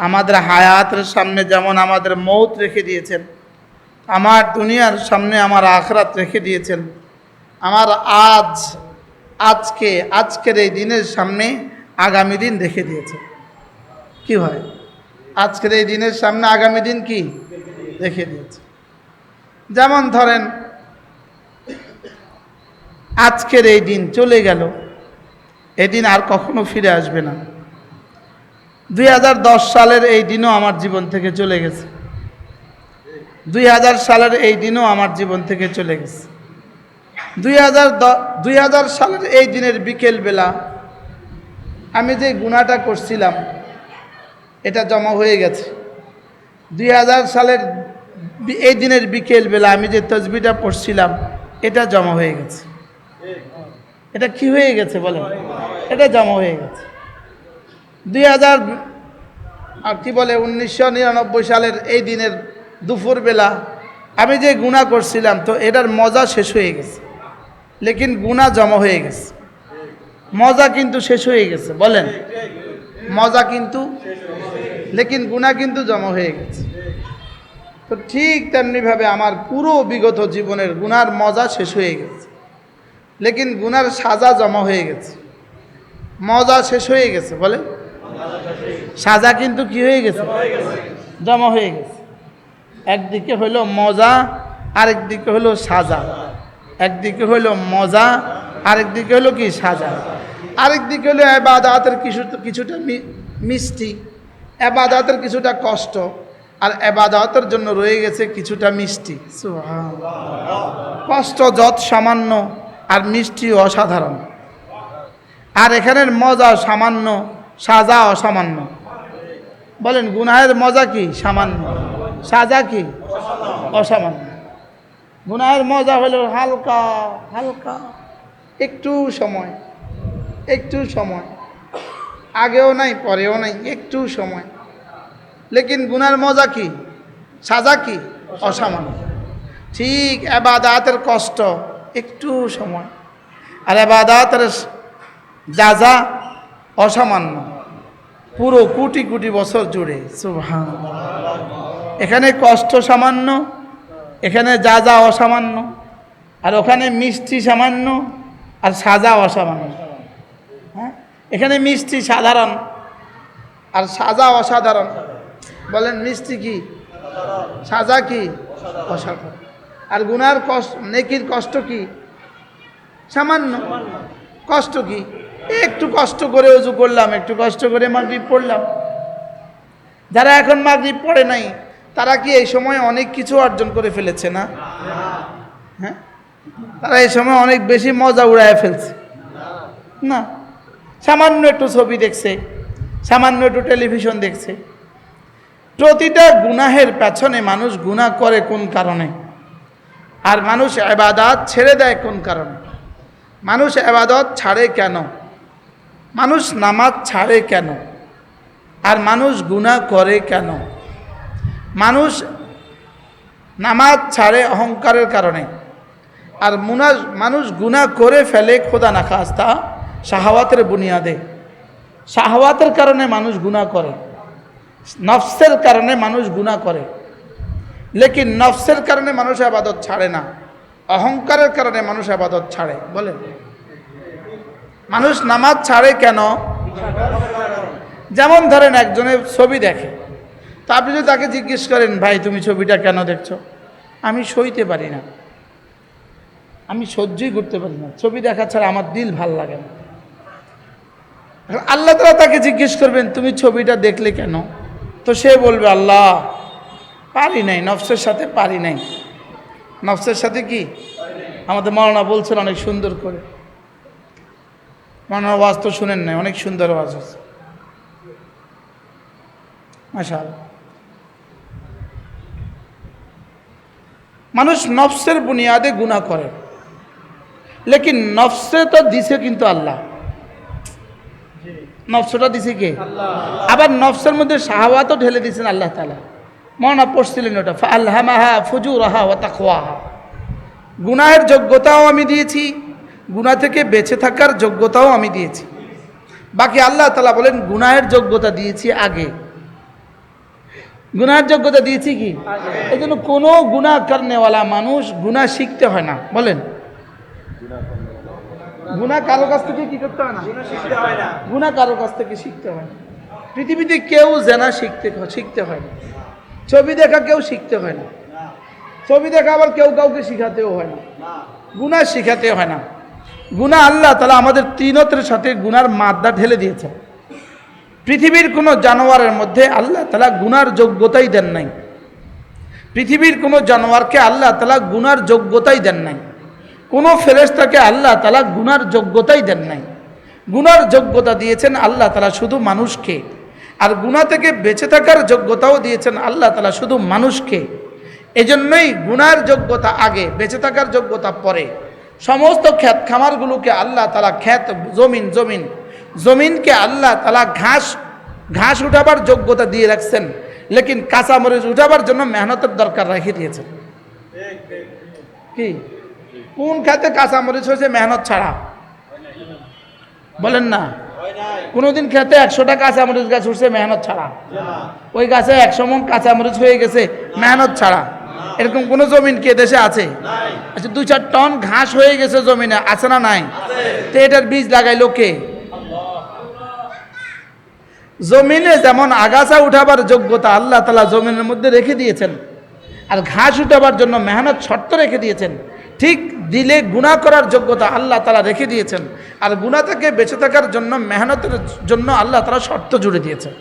আমাদের হায়াতের সামনে যেমন আমাদের মৌত রেখে দিয়েছেন, আমার দুনিয়ার সামনে আমার আখরাত রেখে দিয়েছেন, আমার আজকের এই দিনের সামনে আগামী দিন রেখে দিয়েছেন। কি হয়? আজকের এই দিনের সামনে আগামী দিন কি রেখে দিয়েছে। যেমন ধরেন আজকের এই দিন চলে গেল, এই দিন আর কখনো ফিরে আসবে না। 2010 সালের এই দিনও আমার জীবন থেকে চলে গেছে। 2000 সালের এই দিনও আমার জীবন থেকে চলে গেছে। 2000 সালের এই দিনের বিকেলবেলা আমি যে গুনাহটা করছিলাম এটা জমা হয়ে গেছে। 2000 সালের এই দিনের বিকেলবেলা আমি যে তসবিহটা পড়ছিলাম এটা জমা হয়ে গেছে। এটা কি হয়ে গেছে বলেন? এটা জমা হয়ে গেছে। 1999 সালের এই দিনের দুপুরবেলা আমি যে গুনাহ করছিলাম তো এটার মজা শেষ হয়ে গেছে, লেকিন গুনাহ জমা হয়ে গেছে। মজা কিন্তু শেষ হয়ে গেছে, বলেন মজা কিন্তু, লেকিন গুনাহ কিন্তু জমা হয়ে গেছে। তো ঠিক তেমনিভাবে আমার পুরো বিগত জীবনের গুনার মজা শেষ হয়ে গেছে, লেকিন গুনার সাজা জমা হয়ে গেছে। মজা শেষ হয়ে গেছে, বলে সাজা কিন্তু কি হয়ে গেছে? জমা হয়ে গেছে। একদিকে হইল মজা, আরেকদিকে হইল সাজা। একদিকে হইল মজা, আরেকদিকে হইল কি সাজা। আরেকদিকে হইল ইবাদতের কিছুটা মিষ্টি, ইবাদতের কিছুটা কষ্ট, আর ইবাদতের জন্য রয়ে গেছে কিছুটা মিষ্টি। কষ্ট যত সামান্য আর মিষ্টি অসাধারণ, আর এখানের মজা সামান্য, সাজা অসামান্য। বলেন গুনাহের মজা কি? সামান্য। সাজা কি? অসামান্য। গুনাহের মজা হলো হালকা হালকা, একটু সময়, একটু সময়, আগেও নাই পরেও নাই, একটু সময়। লেকিন গুনার মজা কি? সাজা কি? অসামান্য। ঠিক ইবাদতের কষ্ট একটু সময়, আর ইবাদতের যাজা অসামান্য, পুরো কোটি কোটি বছর জুড়ে। সুবহানাল্লাহ। এখানে কষ্ট সামান্য, এখানে যাজা অসামান্য, আর ওখানে মিষ্টি সামান্য আর সাজা অসামান্য। হ্যাঁ, এখানে মিষ্টি সাধারণ আর সাজা অসাধারণ। বলেন মিষ্টি কি? সাজা কি? অসাধারণ। আর গুনার কষ্ট, নেকির কষ্ট কি? সামান্য। কষ্ট কি? একটু কষ্ট করে ওযু করলাম, একটু কষ্ট করে মাগরিব পড়লাম। যারা এখন মাগরিব পড়ে নাই তারা কি এই সময় অনেক কিছু অর্জন করে ফেলেছে না? হ্যাঁ, তারা এই সময় অনেক বেশি মজা উড়ায় ফেলছে না? সামান্য একটু ছবি দেখছে, সামান্য একটু টেলিভিশন দেখছে। প্রতিটা গুনাহের পেছনে মানুষ গুনাহ করে কোন কারণে, আর মানুষ ইবাদত ছেড়ে দেয় কোন কারণে? মানুষ ইবাদত ছাড়ে কেন? মানুষ নামাজ ছাড়ে কেন? আর মানুষ গুনাহ করে কেন? মানুষ নামাজ ছাড়ে অহংকারের কারণে, আর মানুষ গুনাহ করে ফেলে খোদা না খাস্তা শাহওয়াতের বুনিয়াদে। শাহওয়াতের কারণে মানুষ গুনাহ করে, নফসের কারণে মানুষ গুনাহ করে। লেকিন নফসের কারণে মানুষ ইবাদত ছাড়ে না, অহংকারের কারণে মানুষ ইবাদত ছাড়ে। বলেন মানুষ নামাজ ছাড়ে কেন? যেমন ধরেন একজনের ছবি দেখে, তো আপনি যদি তাকে জিজ্ঞেস করেন ভাই তুমি ছবিটা কেন দেখছো? আমি সইতে পারি না, আমি সহ্যই করতে পারি না, ছবি দেখা ছাড়া আমার দিল ভাল লাগে না। আল্লাহ তাআলা তাকে জিজ্ঞেস করবেন তুমি ছবিটা দেখলে কেন? তো সে বলবে আল্লাহ পারি নাই, নফসের সাথে পারি নাই। নফসের সাথে কি? আমাদের মাওলানা বলছেন অনেক সুন্দর করে, মাওলানা ওয়াজ তো শুনেন নাই, অনেক সুন্দর ওয়াজ আছে মাশাআল্লাহ। মানুষ নফসের বুনিয়াদে গুনাহ করে, লেকিন নফসে তো দিছে কিন্তু আল্লাহ। নফসটা দিছে কে? আবার নফসের মধ্যে শাহওয়াতও ঢেলে দিয়েছেন আল্লাহ তাআলা। মাওলানা পড়ছিলেন ওটা ফাআলহামাহা ফুজুরাহা ওয়া তাকওয়াহা। গুনাহের যোগ্যতাও আমি দিয়েছি, গুনাহ থেকে বেঁচে থাকার যোগ্যতাও আমি দিয়েছি। বাকি আল্লাহ তাআলা বলেন গুনাহের যোগ্যতা দিয়েছি আগে, গুনার যোগ্যতা দিয়েছি কি? এই জন্য কোনো গুনাহ করনেওয়ালা মানুষ গুনাহ শিখতে হয় না। বলেন, গুনাহ কারো কাছ থেকে কি করতে হয় না? গুনাহ কারো কাছ থেকে শিখতে হয় না। পৃথিবীতে কেউ জেনা শিখতে হয় না। ছবি দেখা কেউ শিখতে হয় না। ছবি দেখা আবার কেউ কাউকে শিখাতেও হয় না। গুনাহ শিখাতে হয় না। গুনাহ আল্লাহ তাআলা আমাদের তিনতের সাথে গুনার মাদ্দা ঢেলে দিয়েছে। পৃথিবীর কোনো জানোয়ারের মধ্যে আল্লাহ তাআলা গুনার যোগ্যতাই দেন নাই। পৃথিবীর কোনো জানোয়ারকে আল্লাহ তাআলা গুনার যোগ্যতাই দেন নাই। কোনো ফেরেশতাকে আল্লাহ তাআলা গুনার যোগ্যতাই দেন নাই। গুনার যোগ্যতা দিয়েছেন আল্লাহ তাআলা শুধু মানুষকে। আর গুনাহ থেকে বেঁচে থাকার যোগ্যতাও দিয়েছেন আল্লাহ তাআলা শুধু মানুষকে। এজন্যই গুনার যোগ্যতা আগে, বেঁচে থাকার যোগ্যতা পরে। সমস্ত ক্ষেত খামারগুলোকে আল্লাহ তাআলা ক্ষেত জমিনকে আল্লাহ তাআলা ঘাস উঠাবার যোগ্যতা দিয়ে রাখছেন, লেকিন কাঁচামরিচ উঠাবার জন্য মেহনতের দরকার রেখে দিয়েছেন। কি কোন খেতে কাঁচামরিচ হয়েছে মেহনত ছাড়া? বলেন না। কোনোদিন খেতে 100টা কাঁচামরিচ গাছ উঠছে মেহনত ছাড়া? ওই গাছে 100 মণ কাঁচামরিচ হয়ে গেছে মেহনত ছাড়া? এরকম কোন জমিন কি দেশে আছে? আচ্ছা, 2-4 টন ঘাস হয়ে গেছে জমিনে, আছে না নাই? তো এটার বীজ লাগাইলো কে? জমিনে যেমন আগাছা উঠাবার যোগ্যতা আল্লাহ তাআলা জমিনের মধ্যে রেখে দিয়েছেন, আর ঘাস উঠাবার জন্য মেহনত শর্ত রেখে দিয়েছেন, ঠিক দিলে গুনাহ করার যোগ্যতা আল্লাহ তাআলা রেখে দিয়েছেন। আর গুনাহ থেকে বেঁচে থাকার জন্য মেহনতের জন্য আল্লাহ তাআলা শর্ত জুড়ে দিয়েছেন।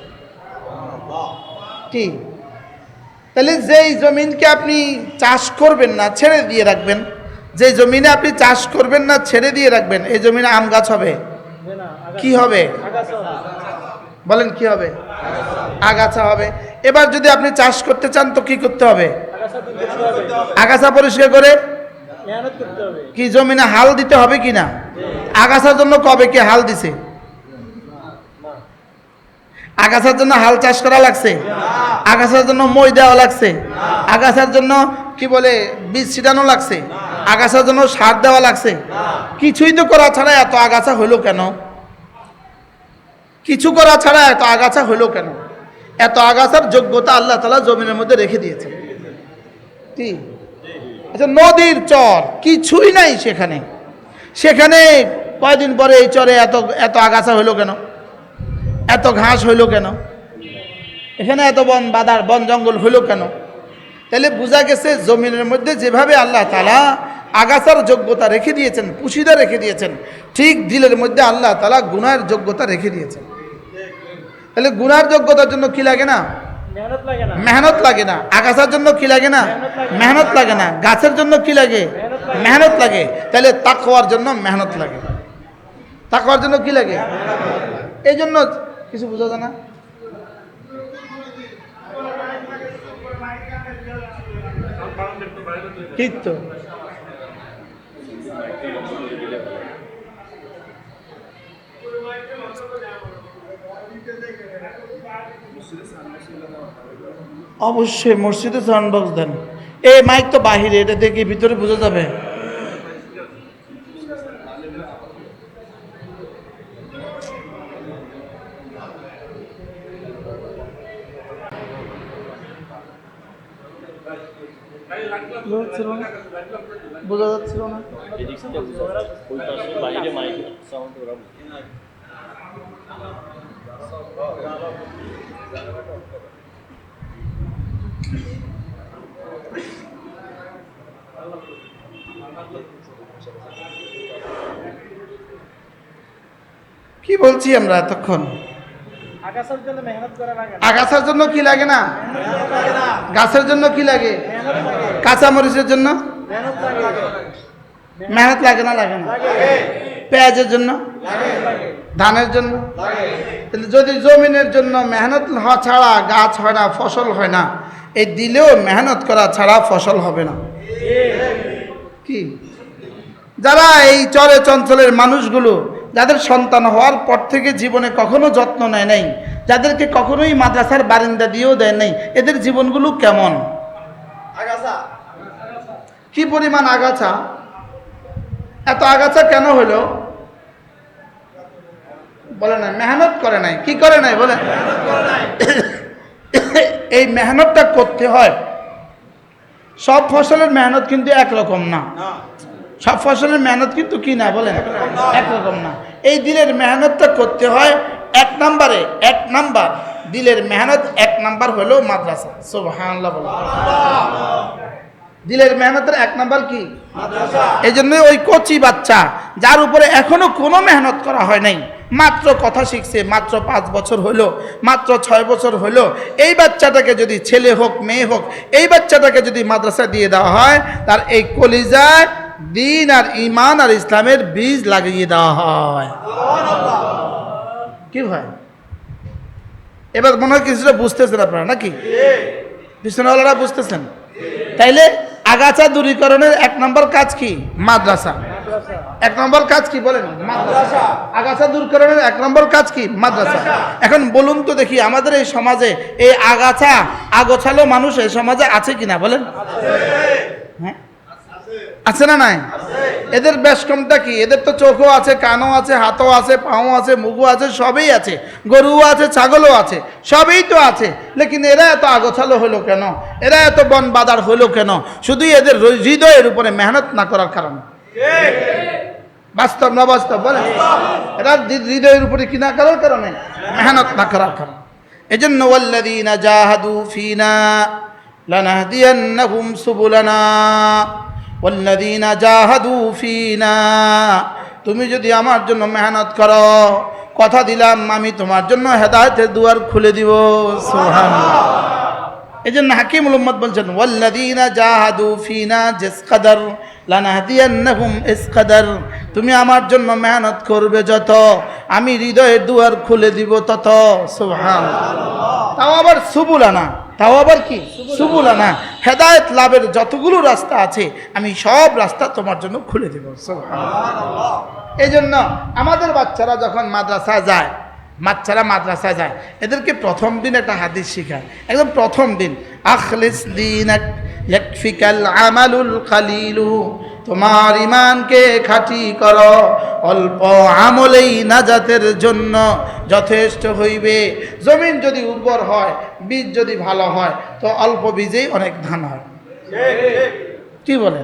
কি তাহলে যেই জমিনকে আপনি চাষ করবেন না, ছেড়ে দিয়ে রাখবেন, যে জমিনে আপনি চাষ করবেন না, ছেড়ে দিয়ে রাখবেন, এই জমিনে আম গাছ হবে? কি হবে? বলেন কি হবে? আগাছা হবে। এবার যদি আপনি চাষ করতে চান তো কি করতে হবে? আগাছা পরিষ্কার করে কি জমিনে হাল দিতে হবে কি না? আগাছার জন্য কবে কে হাল দিছে? আগাছার জন্য হাল চাষ করা লাগছে? আগাছার জন্য মই দেওয়া লাগছে? আগাছার জন্য কি বলে বীজ ছিটানো লাগছে? আগাছার জন্য সার দেওয়া লাগছে? কিছুই তো করা ছাড়া এত আগাছা হলো কেন? কিছু করা ছাড়া এত আগাছা হলো কেন? এত আগাছার যোগ্যতা আল্লাহ তাআলা জমিনের মধ্যে রেখে দিয়েছেন। কি আচ্ছা, নদীর চর কিছুই নাই সেখানে কয়দিন পরে এই চরে এত আগাছা হইলো কেন? এত ঘাস হইলো কেন? এখানে এত বন জঙ্গল হইলো কেন? তাহলে বোঝা গেছে জমিনের মধ্যে যেভাবে আল্লাহ তাআলা আগাছার যোগ্যতা রেখে দিয়েছেন, পুশিদা রেখে দিয়েছেন, ঠিক দিলের মধ্যে আল্লাহ তাআলা গুনাহের যোগ্যতা রেখে দিয়েছেন। তাহলে গুনার যোগ্যতার জন্য কি লাগে না? মেহনত লাগে না। আগাছার জন্য কি লাগে না? মেহনত লাগে না। গাছের জন্য কি লাগে? মেহনত লাগে। তাহলে তাকওয়ার জন্য মেহনত লাগে। তাকওয়ার জন্য কি লাগে? এই জন্য কিছু বোঝা যায় না। ঠিক তো। অবশ্যই মসজিদে সাউন্ড বক্স দেন। এই মাইক তো বাহিরে, এটা দেখে ভিতরে বোঝা যাবে। বোঝা যাচ্ছিল না। কি বলছি আমরা এতক্ষণ? আগাছার জন্য কি লাগে না? গাছের জন্য কি লাগে? কাঁচামরিচের জন্য মেহনত লাগে না? লাগে না। পেঁয়াজের জন্য, ধানের জন্য। যদি জমিনের জন্য মেহনত ছাড়া গাছ হয় না, ফসল হয় না, এই দিলেও মেহনত করা ছাড়া ফসল হবে না। কি যারা এই চরে চঞ্চলের মানুষগুলো, যাদের সন্তান হওয়ার পর থেকে জীবনে কখনো যত্ন নেয় নাই, যাদেরকে কখনোই মাদ্রাসার বারিন্দা দিয়েও দেয় নাই, এদের জীবনগুলো কেমন? কি পরিমাণ আগাছা! এত আগাছা কেন হলো? বলে না মেহনত করে নাই। কি করে নাই? বলে এই মেহনতটা করতে হয়। সব ফসলের মেহনত কিন্তু একরকম না, সব ফসলের মেহনত কিন্তু কি না বলেন, একরকম না। এই দিলের মেহনতটা করতে হয়। এক নাম্বার দিলের মেহনত, এক নাম্বার হলো মাদ্রাসা। সুবহানাল্লাহ বলেন। দিলের মেহনতের এক নাম্বার কি? মাদ্রাসা। এই জন্য ওই কচি বাচ্চা যার উপরে এখনো কোনো মেহনত করা হয় নাই, মাত্র কথা শিখছে, মাত্র 5 বছর হলো, মাত্র 6 বছর হলো, এই বাচ্চাটাকে যদি ছেলে হোক মেয়ে হোক, এই বাচ্চাটাকে যদি মাদ্রাসা দিয়ে দেওয়া হয়, তার এই কলিজায় দিন আর ইমান আর ইসলামের বীজ লাগিয়ে দেওয়া হয়। কি ভাই, এবার মনে হয় কিছুটা বুঝতেছেন আপনারা নাকি? বিশ্বনাথরা বুঝতেছেন? তাইলে আগাছা দূরীকরণের 1 নম্বর কাজ কি? মাদ্রাসা। 1 নম্বর কাজ কি বলেন? মাদ্রাসা। আগাছা দূরীকরণের 1 নম্বর কাজ কি? মাদ্রাসা। এখন বলুন তো দেখি, আমাদের এই সমাজে এই আগাছা আগোছালো মানুষ এই সমাজে আছে কিনা বলেন? হ্যাঁ, আছে না নাই? এদের বেশ কমটা কি? এদের তো চোখও আছে, কানও আছে, হাতও আছে, পাও আছে, মুখও আছে, সবই আছে, গরুও আছে, ছাগলও আছে, সবই তো আছে। লেকিন এরা এত আগোছালো হলো কেন? এরা এত বন বাদার হলো কেন? শুধু এদের হৃদয়ের উপরে মেহনত না করার কারণে। বাস্তব না বাস্তব বলেন? এরা হৃদয়ের উপরে কি না করার কারণে? মেহনত না করার কারণে। এজন্য ওয়াল্লাযীনা জাহাদু ফীনা লানাহদিয়ান্নাহুম সুবুলানা ওয়াল্লাযীনা জাহাদু ফীনা। তুমি যদি আমার জন্য মেহনত করো, কথা দিলাম আমি তোমার জন্য হেদায়েতের দুয়ার খুলে দিব। সুবহানাল্লাহ। এই জন্য হাকিমুল উম্মত বলছেন ওয়াল্লাযীনা জাহাদু ফীনা জিসকাদার লানাহদিয়ান্নাহুম ইসকাদার। তুমি আমার জন্য মেহনত করবে যত, আমি হৃদয়ের দুয়ার খুলে দিব তত। সুবহানাল্লাহ। তাও আবার সুবুলানা, তাও আবার কি? সুবুলানা। হেদায়েত লাভের যতগুলো রাস্তা আছে আমি সব রাস্তা তোমার জন্য খুলে দেব। সুবহানাল্লাহ। এই জন্য আমাদের বাচ্চারা যখন মাদ্রাসায় যায়, এদেরকে প্রথম দিন একটা হাদিস শেখায়, একদম প্রথম দিন, আখলিস দীনাক ইয়াকফিকাল আমালুল কালিলু। তোমার ইমানকে খাঁটি করো, অল্প আমলেই নাজাতের জন্য যথেষ্ট হইবে। জমিন যদি উর্বর হয়, বীজ যদি ভালো হয়, তো অল্প বীজেই অনেক ধান হয়। কি বলে?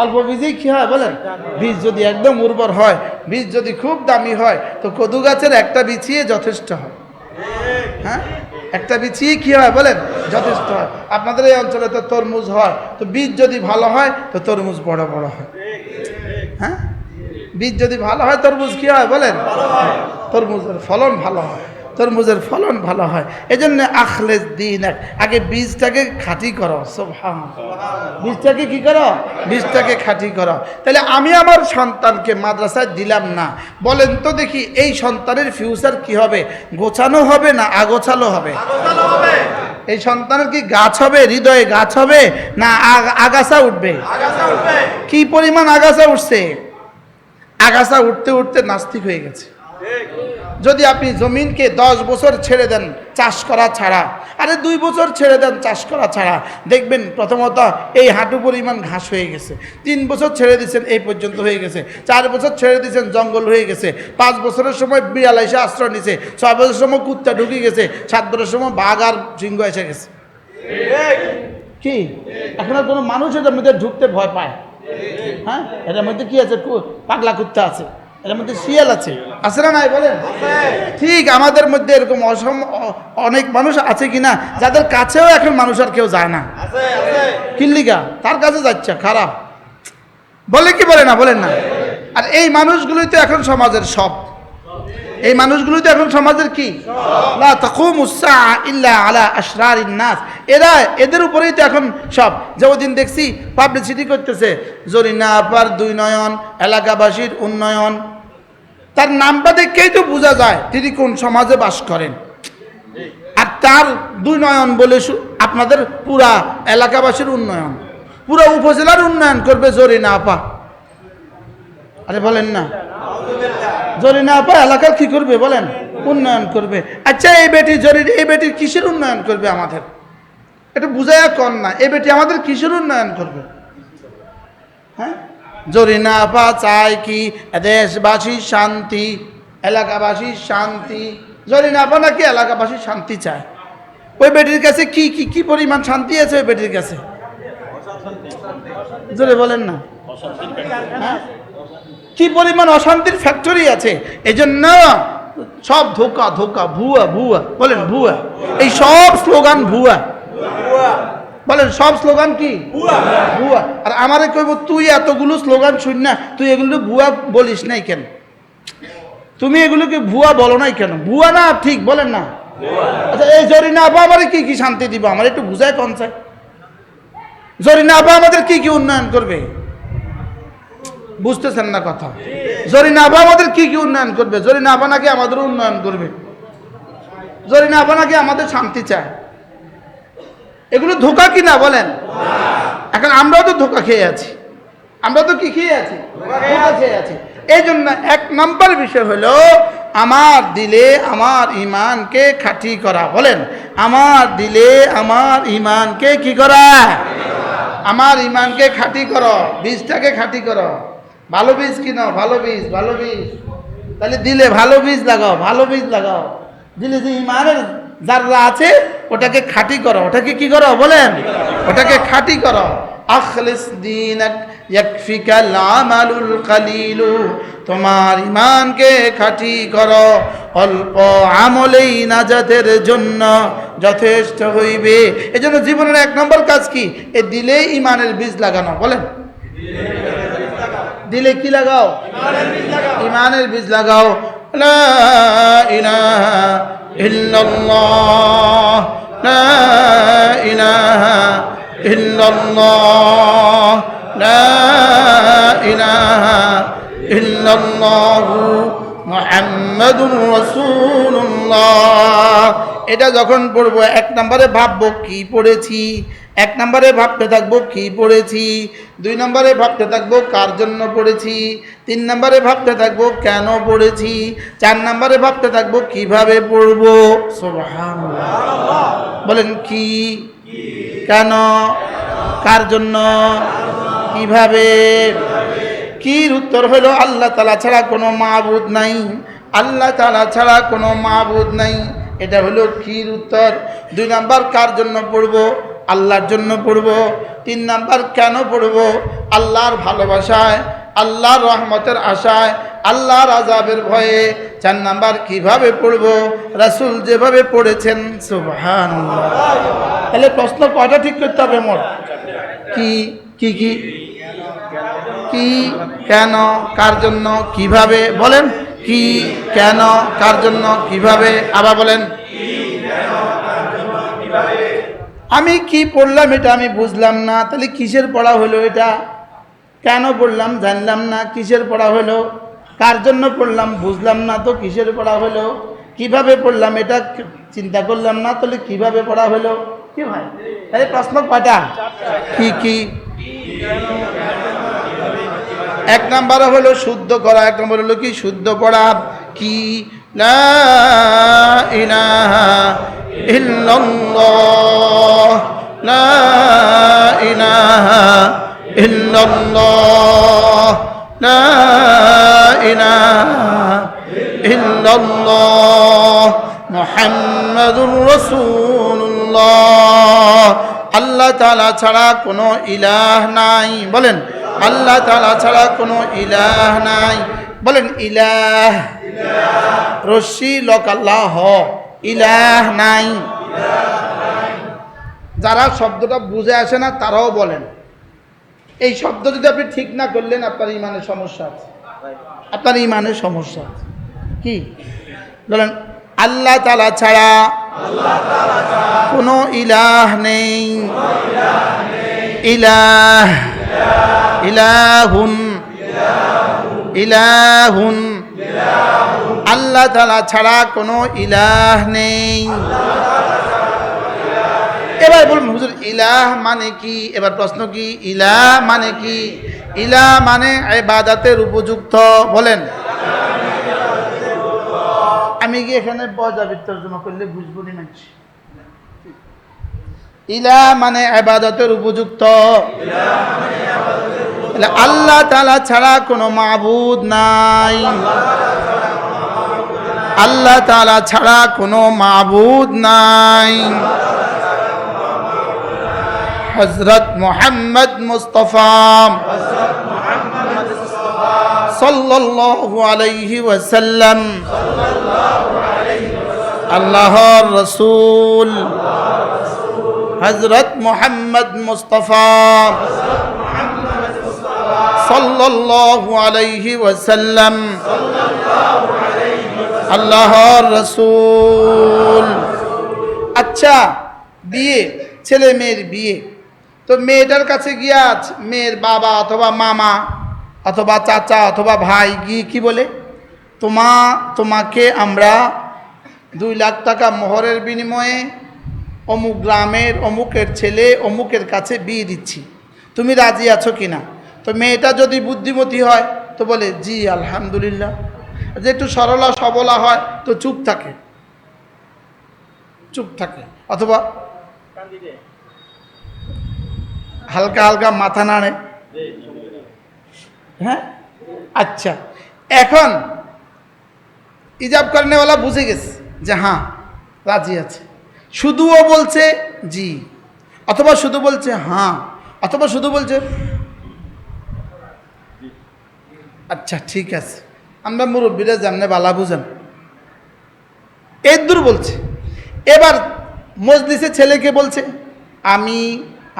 অল্প বীজেই কি হয় বলেন? বীজ যদি একদম উর্বর হয়, বীজ যদি খুব দামি হয়, তো কদু গাছের একটা বিছিয়ে যথেষ্ট হয়। হ্যাঁ, একটা বিছিয়ে কি হয় বলেন? যথেষ্ট হয়। আপনাদের এই অঞ্চলে তো তরমুজ হয়, তো বীজ যদি ভালো হয় তো তরমুজ বড় বড় হয়। হ্যাঁ, বীজ যদি ভালো হয় তরমুজ কি হয় বলেন? তরমুজের ফলন ভালো হয়, তরমুজের ফলন ভালো হয়। এই জন্য আখলেস দিন, আগে বীজটাকে খাঁটি করো। সুবহানাল্লাহ। বীজটাকে কি করো? বীজটাকে খাঁটি করো। তাহলে আমি আমার সন্তানকে মাদ্রাসায় দিলাম না, বলেন তো দেখি এই সন্তানের ফিউচার কি হবে? গোছানো হবে না আগোছালো হবে? এই সন্তানের কি গাছ হবে, হৃদয়ে গাছ হবে, না আগাছা উঠবে? কি পরিমাণ আগাছা উঠছে! আগাছা উঠতে উঠতে নাস্তিক হয়ে গেছে। যদি আপনি জমিনকে 10 বছর ছেড়ে দেন চাষ করা ছাড়া, আরে 2 বছর ছেড়ে দেন চাষ করা ছাড়া, দেখবেন প্রথমত এই হাঁটু পরিমাণ ঘাস হয়ে গেছে। 3 বছর ছেড়ে দিচ্ছেন এই পর্যন্ত হয়ে গেছে। 4 বছর ছেড়ে দিচ্ছেন জঙ্গল হয়ে গেছে। 5 বছরের সময় বিড়াল এসে আশ্রয় নিছে। 6 বছরের সময় কুত্তা ঢুকে গেছে। 7 বছরের সময় বাঘ আর সিংহ এসে গেছে। কি এখন আর কোনো মানুষ এটার মধ্যে ঢুকতে ভয় পায়? হ্যাঁ, এটার মধ্যে কি আছে? পাগলা কুত্তা আছে, এর মধ্যে শিয়াল আছে, আছে না নাই বলেন? ঠিক আমাদের মধ্যে এরকম অনেক মানুষ আছে কিনা যাদের কাছেও এখন মানুষ আর কেউ যায় না। কিল্লিগা তার কাছে যাচ্ছে খারাপ বলে কি বলে না? বলেন না? আর এই মানুষগুলোই তো এখন সমাজের সব। এই মানুষগুলোই তো এখন সমাজের কি? লা তাকুমুস সাআ ইল্লা আলা আশরারিন নাস। এদের উপরেই তো এখন সব। যেদিন দেখছি পাবলিসিটি করতেছে জরিনা আপার 2 নয়ন, এলাকাবাসীর উন্নয়ন, তার নামটা দেখেই তো বোঝা যায় তিনি কোন সমাজে বাস করেন। আর তার 2 নয়ন বলে আপনাদের পুরা এলাকাবাসীর উন্নয়ন, পুরা উপজেলার উন্নয়ন করবে জরিনা আপা। আরে বলেন না, জরিনা আপা এলাকার কি করবে বলেন? উন্নয়ন করবে। আচ্ছা এই বেটির কিসের উন্নয়ন করবে আমাদের? এটা বুঝাইয়া কন না, এই বেটি আমাদের কিসের উন্নয়ন করবে? হ্যাঁ, জরিনা আপা চায় কি দেশবাসীর শান্তি, এলাকাবাসীর শান্তি। জরিনা আপা নাকি এলাকাবাসীর শান্তি চায়? ওই বেটির কাছে কি কি কি পরিমাণ শান্তি আছে ওই বেটির কাছে? জোরে বলেন না। হ্যাঁ? কি পরিমাণ অশান্তির ফ্যাক্টরি আছে। এজন্য সব ধোকা ধোকা, ভুয়া ভুয়া, বলেন ভুয়া। এই সব স্লোগান ভুয়া। বলেন সব স্লোগান কি ভুয়া। আর আমারে কইব তুই এতগুলো স্লোগান শুন না, তুই এগুলো ভুয়া বলিস নাই কেন? তুমি এগুলোকে ভুয়া বলো নাই কেন? ভুয়া না ঠিক বলেন না। আচ্ছা, এই জরিনা আপা আমারে কি কি শান্তি দিব? আমার একটু বুঝায় কোন চাই। জরিনা আপা আমাদের কি কি উন্নয়ন করবে? বুঝতেছেন না কথা? জরিনা আপা আমাদের কি কি উন্নয়ন করবে? জরিনা আপা নাকি আমাদের উন্নয়ন করবে? জরিনা আপা নাকি আমাদের শান্তি চায়? এগুলো ধোকা কিনা বলেন? এখন আমরাও তো ধোকা খেয়ে আছি। আমরা তো কি খেয়ে আছি? ধোকা খেয়ে আছি। এই জন্য এক নম্বর বিষয় হলো আমার দিলে আমার ইমানকে খাঁটি করা। বলেন আমার দিলে আমার ইমানকে কি করা? আমার ইমানকে খাঁটি করো, বীজটাকে খাঁটি করো। ভালো বীজ কিনো, ভালো বীজ, ভালো বীজ। তাহলে দিলে ভালো বীজ লাগাও, ভালো বীজ লাগাও। দিলে যে ইমানের যারা আছে ওটাকে খাঁটি করো। ওটাকে কি করো বলেন? ওটাকে খাঁটি করো। আখলিস দীনাক ইয়াকফিকাল আমালুল কালিলু। তোমার ইমানকে খাঁটি করো, অল্প আমলেই নাজাতের জন্য যথেষ্ট হইবে। এজন্য জীবনের এক নম্বর কাজ কি? এ দিলে ইমানের বীজ লাগানো। বলেন দিলে কি লাগাও? ইমানের বীজ লাগাও। লা ইলাহা ইল্লাল্লাহ, লা ইলাহা ইল্লাল্লাহ, লা ইলাহা ইল্লাল্লাহু মুহাম্মাদুর রাসূলুল্লাহ। এটা যখন পড়বো এক নম্বরে ভাববো কি পড়েছি, এক নম্বরে ভাবতে থাকবো কি পড়েছি, দুই নম্বরে ভাবতে থাকবো কার জন্য পড়েছি, তিন নম্বরে ভাবতে থাকবো কেন পড়েছি, চার নম্বরে ভাবতে থাকবো কিভাবে পড়বো। সুবহানাল্লাহ। বলেন কি, কেন, কার জন্য, কিভাবে। কির উত্তর হলো আল্লাহ তাআলা ছাড়া কোনো মাবুদ নাই। আল্লাহ তাআলা ছাড়া কোনো মাবুদ নাই। এটা হলো কির উত্তর। দুই নাম্বার কার জন্য পড়বো? আল্লাহর জন্য পড়বো। তিন নাম্বার কেন পড়বো? আল্লাহর ভালোবাসায়, আল্লাহর রহমতের আশায়, আল্লাহর আযাবের ভয়ে। চার নাম্বার কিভাবে পড়বো? রাসূল যেভাবে পড়েছেন। সুবহানাল্লাহ। তাহলে প্রশ্ন কয়টা ঠিক করতে হবে মোট? কি কি কি কি, কেন, কার জন্য, কিভাবে। বলেন কি, কেন, কার জন্য, কিভাবে। আবার বলেন আমি কি পড়লাম এটা আমি বুঝলাম না, তাহলে কিসের পড়া হলো এটা? কেন পড়লাম জানলাম না, কিসের পড়া হলো? কার জন্য পড়লাম বুঝলাম না, তো কিসের পড়া হলো? কিভাবে পড়লাম এটা চিন্তা করলাম না, তাহলে কিভাবে পড়া হলো? কি ভাই, তাহলে প্রশ্ন কয়টা? কি কি। এক নাম্বার হলো শুদ্ধ করা। এক নম্বর হলো কি? শুদ্ধ পড়া। কি? লা ইলাহা ইল্লাল্লাহ, লা ইলাহা ইল্লাল্লাহ, লা ইলাহা ইল্লাল্লাহ মুহাম্মাদুর রাসূলুল্লাহ। আল্লাহ তাআলা ছাড়া কোনো ইলাহ নাই। বলেন আল্লাহ তাআলা ছাড়া কোনো ইলাহ নাই। বলেন ইলাহ, রশি লকাল্লাহ, ইলাহ নাই। যারা শব্দটা বুঝে আসে না তারাও বলেন এই শব্দ যদি আপনি ঠিক না করলেন আপনার ইমানের সমস্যা আছে। আপনার ইমানের সমস্যা আছে। কি বলেন? আল্লাহ তাআলা ছাড়া কোনো ইলাহ নেই। ইলাহ, ইলাহুন, ইলাহুন। আল্লাহ তাআলা ছাড়া কোনো ইলাহ নেই। এবার বলুন হুজুর ইলাহ মানে কি? এবার প্রশ্ন কি, ইলাহ মানে কি? ইলাহ মানে ইবাদতের উপযুক্ত। বলেন আমি কি এখানে বজাবির তর্জমা করলে বুঝবো নি মানুষ? ইলাহ মানে ইবাদতের উপযুক্ত। আল্লাহ তাআলা ছাড়া কোনো মাবুদ নাই। আল্লাহ তাআলা ছাড়া কোনো মাবুদ নাই। হযরত মুহাম্মদ মুস্তাফা সাল্লাল্লাহু আলাইহি ওয়াসাল্লাম আল্লাহর রাসূল হযরত মুহাম্মদ মুস্তাফা সাল্লাল্লাহু আলাইহি ওয়াসাল্লাম আল্লাহর রাসূল। আচ্ছা, বিয়ে, ছেলে মেয়ের বিয়ে, তো মেয়েটার কাছে গিয়া মেয়ের বাবা অথবা মামা অথবা চাচা অথবা ভাই গিয়ে কি বলে, তোমাকে আমরা 2 লাখ টাকা মোহরের বিনিময়ে অমুক গ্রামের অমুকের ছেলে অমুকের কাছে বিয়ে দিচ্ছি, তুমি রাজি আছো কিনা? তো মেয়েটা যদি বুদ্ধিমতী হয় তো বলে জি আলহামদুলিল্লাহ। যে একটু সরলা সবলা হয় তো চুপ থাকে অথবা হালকা হালকা মাথা নাড়ে। হ্যাঁ, আচ্ছা, এখন ইজাব করনেওয়ালা বুঝে গেছে যে হ্যাঁ রাজি আছে, শুধুও বলছে জি, অথবা শুধু বলছে হ্যাঁ, অথবা শুধু বলছে আচ্ছা ঠিক আছে, আমরা মুরব্বীরা জানলে বালা বুঝেন, এদুর বলছে। এবার মজলিসে ছেলেকে বলছে আমি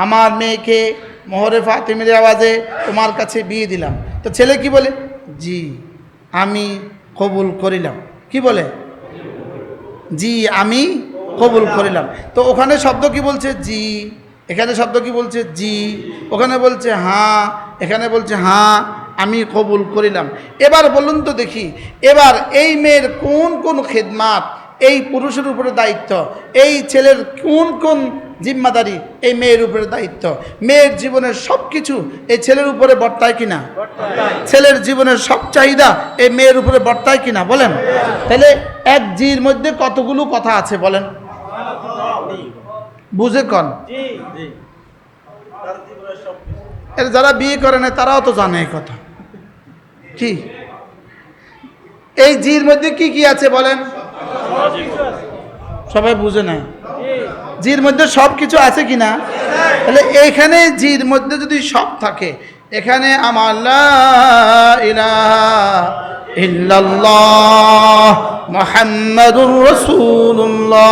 আমার মেয়েকে মোহরে ফাতিমের আওয়াজে তোমার কাছে বিয়ে দিলাম। তো ছেলে কি বলে, জি আমি কবুল করিলাম। কি বলে, জি আমি কবুল করিলাম। তো ওখানে শব্দ কি বলছে, জি, এখানে শব্দ কি বলছে, জি, ওখানে বলছে হ্যাঁ, এখানে বলছে হ্যাঁ আমি কবুল করিলাম। এবার বলুন তো দেখি, এবার এই মেয়ের কোন কোন খেদমাত এই পুরুষের উপরে দায়িত্ব, এই ছেলের কোন কোন জিম্মাদারি এই মেয়ের উপরে দায়িত্ব, মেয়ের জীবনের সব কিছু এই ছেলের উপরে বর্তায় কিনা, ছেলের জীবনের সব চাহিদা এই মেয়ের উপরে বর্তায় কিনা বলেন। তাহলে এক জির মধ্যে কতগুলো কথা আছে বলেন, বুঝে কন। এর যারা বিয়ে করে না তারাও তো জানে এই কথা। কি এই জির মধ্যে কি কি আছে বলেন, সবাই বুঝে নাই জির মধ্যে সব কিছু আছে কিনা। তাহলে এইখানে জির মধ্যে যদি সব থাকে, এখানে আমার লা ইলাহা ইল্লাল্লাহ মুহাম্মাদুর রাসূলুল্লাহ,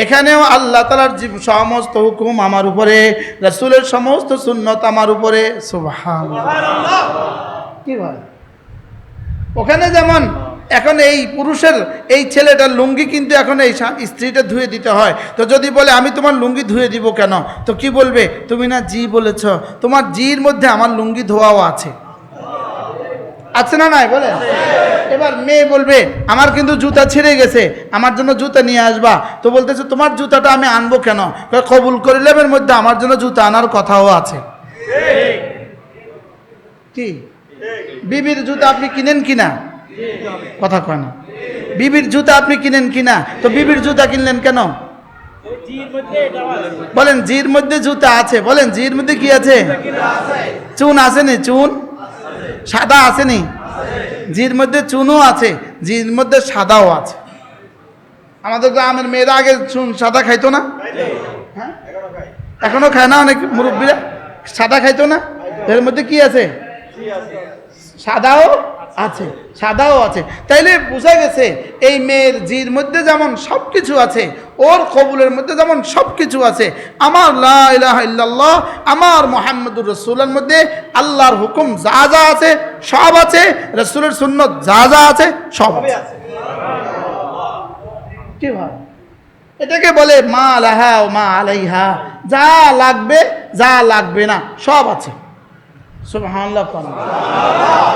এখানেও আল্লাহ তাআলার সমস্ত হুকুম আমার উপরে, রাসূলের সমস্ত সুন্নত আমার উপরে। সুবহানাল্লাহ। কি ভাই, ওখানে যেমন এখন এই পুরুষের এই ছেলেটার লুঙ্গি কিন্তু এখন এই স্ত্রীটা ধুয়ে দিতে হয়। তো যদি বলে আমি তোমার লুঙ্গি ধুয়ে দিব কেন, তো কি বলবে, তুমি না জি বলেছ, তোমার জির মধ্যে আমার লুঙ্গি ধোয়াও আছে, আছে না নাই বলে। এবার মেয়ে বলবে আমার কিন্তু জুতা ছিঁড়ে গেছে, আমার জন্য জুতা নিয়ে আসবা। তো বলতেছে তোমার জুতাটা আমি আনবো কেন, কবুল করিলাম এর মধ্যে আমার জন্য জুতা আনার কথাও আছে। কি বিবির জুতা আপনি কিনেন কিনা, কথা কয় না, বিবির জুতা আপনি কিনেন কিনা, তো বিবির জুতা কিনলেন কেন বলেন, জির মধ্যে জুতা আছে, বলেন জির মধ্যে কি আছে, চুন আসেনি, চুন সাদা আসেনি, জির মধ্যে চুনও আছে, জির মধ্যে সাদাও আছে। আমাদের গ্রামের মেয়েরা আগে চুন সাদা খাইতো না, হ্যাঁ এখনো খায় না, অনেক মুরব্বীরা সাদা খাইতো না, এর মধ্যে কি আছে, সাদাও আছে, সাদাও আছে। তাইলে বোঝা গেছে এই মেয়ের জির মধ্যে যেমন সব কিছু আছে, ওর কবুলের মধ্যে যেমন সব কিছু আছে, আমার লা ইলাহা ইল্লাল্লাহ আমার মুহাম্মদুর রাসূলের মধ্যে আল্লাহর হুকুম যা যা আছে সব আছে, রাসূলের সুন্নাত যা যা আছে সব আছে। কি ভাই, এটাকে বলে মা লাহা ও মা আলাইহা, যা লাগবে যা লাগবে না সব আছে। সুবহানাল্লাহ।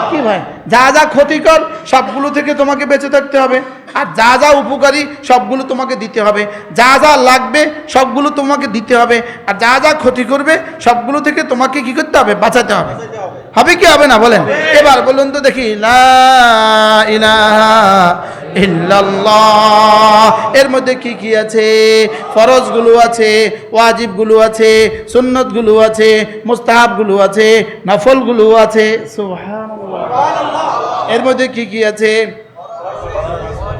কি ভাই, যা যা ক্ষতিকর সবগুলো থেকে তোমাকে বেঁচে থাকতে হবে, আর যা যা উপকারী সবগুলো তোমাকে দিতে হবে, যা যা লাগবে সবগুলো তোমাকে দিতে হবে, আর যা যা ক্ষতি করবে সবগুলো থেকে তোমাকে কি করতে হবে, বাঁচাতে হবে। হবে কি হবে না বলেন। এবার বলুন তো দেখি, লা ইলাহা ইল্লাল্লাহ এর মধ্যে কি কি আছে, ফরজগুলো আছে, ওয়াজিবগুলো আছে, সুন্নতগুলো আছে, মুস্তাহাবগুলো আছে, নফলগুলো আছে। সুবহানাল্লাহ। এর মধ্যে কি কি আছে,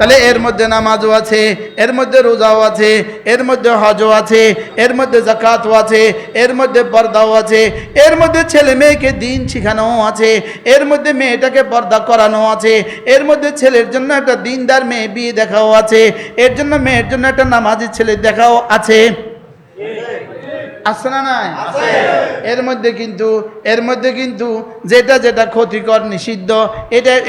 তাহলে এর মধ্যে নামাজও আছে, এর মধ্যে রোজাও আছে, এর মধ্যে হজও আছে, এর মধ্যে যাকাতও আছে, এর মধ্যে পর্দাও আছে, এর মধ্যে ছেলে মেয়েকে দিন শেখানোও আছে, এর মধ্যে মেয়েটাকে পর্দা করানো আছে, এর মধ্যে ছেলের জন্য একটা দিনদার মেয়ে বিয়ে দেখাও আছে, এর জন্য মেয়ের জন্য একটা নামাজি ছেলে দেখাও আছে। আছে না নাই? এর মধ্যে কিন্তু যেটা যেটা ক্ষতিকর নিষিদ্ধ,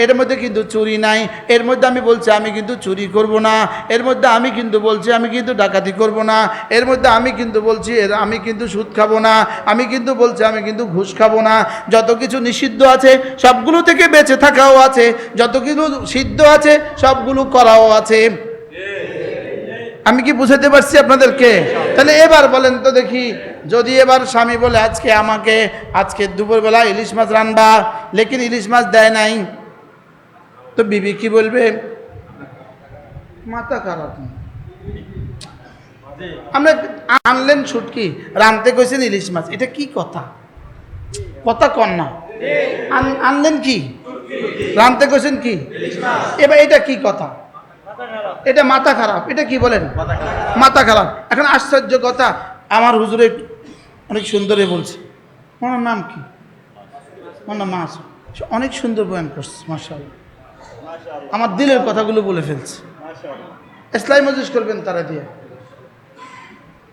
এর মধ্যে কিন্তু চুরি নাই। এর মধ্যে আমি বলছি আমি কিন্তু চুরি করব না, এর মধ্যে আমি কিন্তু বলছি আমি কিন্তু ডাকাতি করব না, এর মধ্যে আমি কিন্তু বলছি আমি কিন্তু সুদ খাবো না, আমি কিন্তু বলছি আমি কিন্তু ঘুষ খাবো না। যত কিছু নিষিদ্ধ আছে সবগুলো থেকে বেঁচে থাকাও আছে, যত কিছু সিদ্ধ আছে সবগুলো করাও আছে। আমি কি বুঝাতে পারছি আপনাদেরকে? তাহলে এবার বলেন তো দেখি, যদি এবার স্বামী বলে আজকে দুপুরবেলা ইলিশ মাছ রান্না, লেকিন ইলিশ মাছ দেয় নাই, তো বিবি কি বলবে? মাথা খারাপ। আমরা আনলেন শুটকি, রানতে কইছেন ইলিশ মাছ, এটা কি কথা? কথা কন না। আনলেন কি, রানতে কইছেন কি, এবার এটা কি কথা? এটা মাথা খারাপ। এটা কি বলেন? মাথা খারাপ। এখন আশ্চর্য কথা, আমার হুজুরে অনেক সুন্দরে বলছে। ওনার নাম কি? ওনার মা আছে, অনেক সুন্দর বয়ান করছে মাশাআল্লাহ। আমার দিলের কথাগুলো বলে ফেলছে। ইসলামী মজলিস করবেন তারা দিয়ে।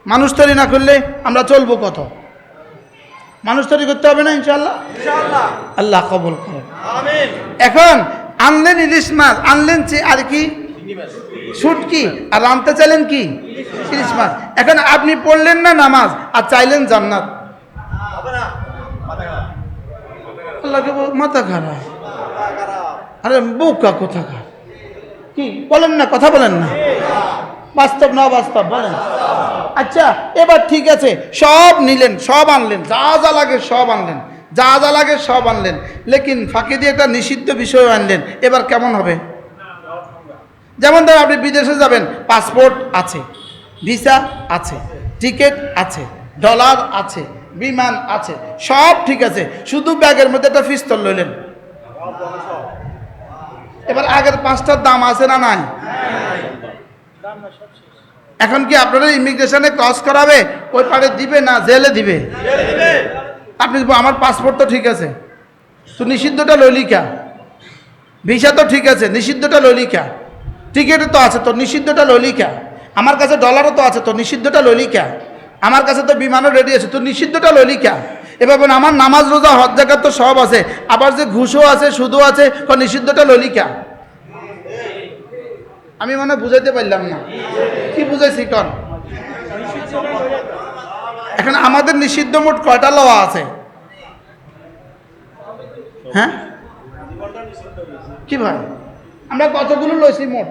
মানুষ তৈরি না করলে আমরা চলবো কত? মানুষ তৈরি করতে হবে না ইনশাআল্লাহ? আল্লাহ কবুল করেন। এখন আনলেন ইলিশ মাছ, আনলেন আর কি শুটকি, আর রানতে চাইলেন কি ইলিশ মাছ। এখন আপনি পড়লেন না নামাজ আর চাইলেন জান্নাত, আল্লাহকে মাথা খারাপ। আরে বোকা কোথাকার, কি বলেন না, কথা বলেন না, বাস্তব না বাস্তব বলেন। আচ্ছা এবার ঠিক আছে, সব নিলেন, সব আনলেন, যা যা লাগে সব আনলেন, যা যা লাগে সব আনলেন, লেকিন ফাঁকি দিয়ে একটা নিষিদ্ধ বিষয় আনলেন। এবার কেমন হবে? যেমন ধর আপনি বিদেশে যাবেন, পাসপোর্ট আছে, ভিসা আছে, টিকিট আছে, ডলার আছে, বিমান আছে, সব ঠিক আছে, শুধু ব্যাগের মধ্যে একটা পিস্তল লইলেন। এবার আগের পাঁচটার দাম আছে না নাই? এখন কি আপনারা ইমিগ্রেশনে ক্রস করাবে, ওই পারে দিবে না জেলে দিবে? আপনি আমার পাসপোর্ট তো ঠিক আছে, তো নিষিদ্ধটা ললিকা, ভিসা তো ঠিক আছে, নিষিদ্ধটা ললিকা, টিকিটও তো আছে, তো নিষিদ্ধটা ললিকা, আমার কাছে ডলারও তো আছে, তো নিষিদ্ধটা ললিকা, আমার কাছে তো বিমানও রেডি আছে, তো নিষিদ্ধটা ললিকা। এবার আমার নামাজ রোজা হজ জাকাত তো সব আছে, আবার যে ঘুষও আছে সুদও আছে, নিষিদ্ধটা ললিকা। আমি মনে বুঝাইতে পারলাম না, কি বুঝাইছি কন? এখন আমাদের নিষিদ্ধ মোট কয়টা লওয়া আছে? হ্যাঁ কি ভাই, আমরা কতগুলো লইছি মোট?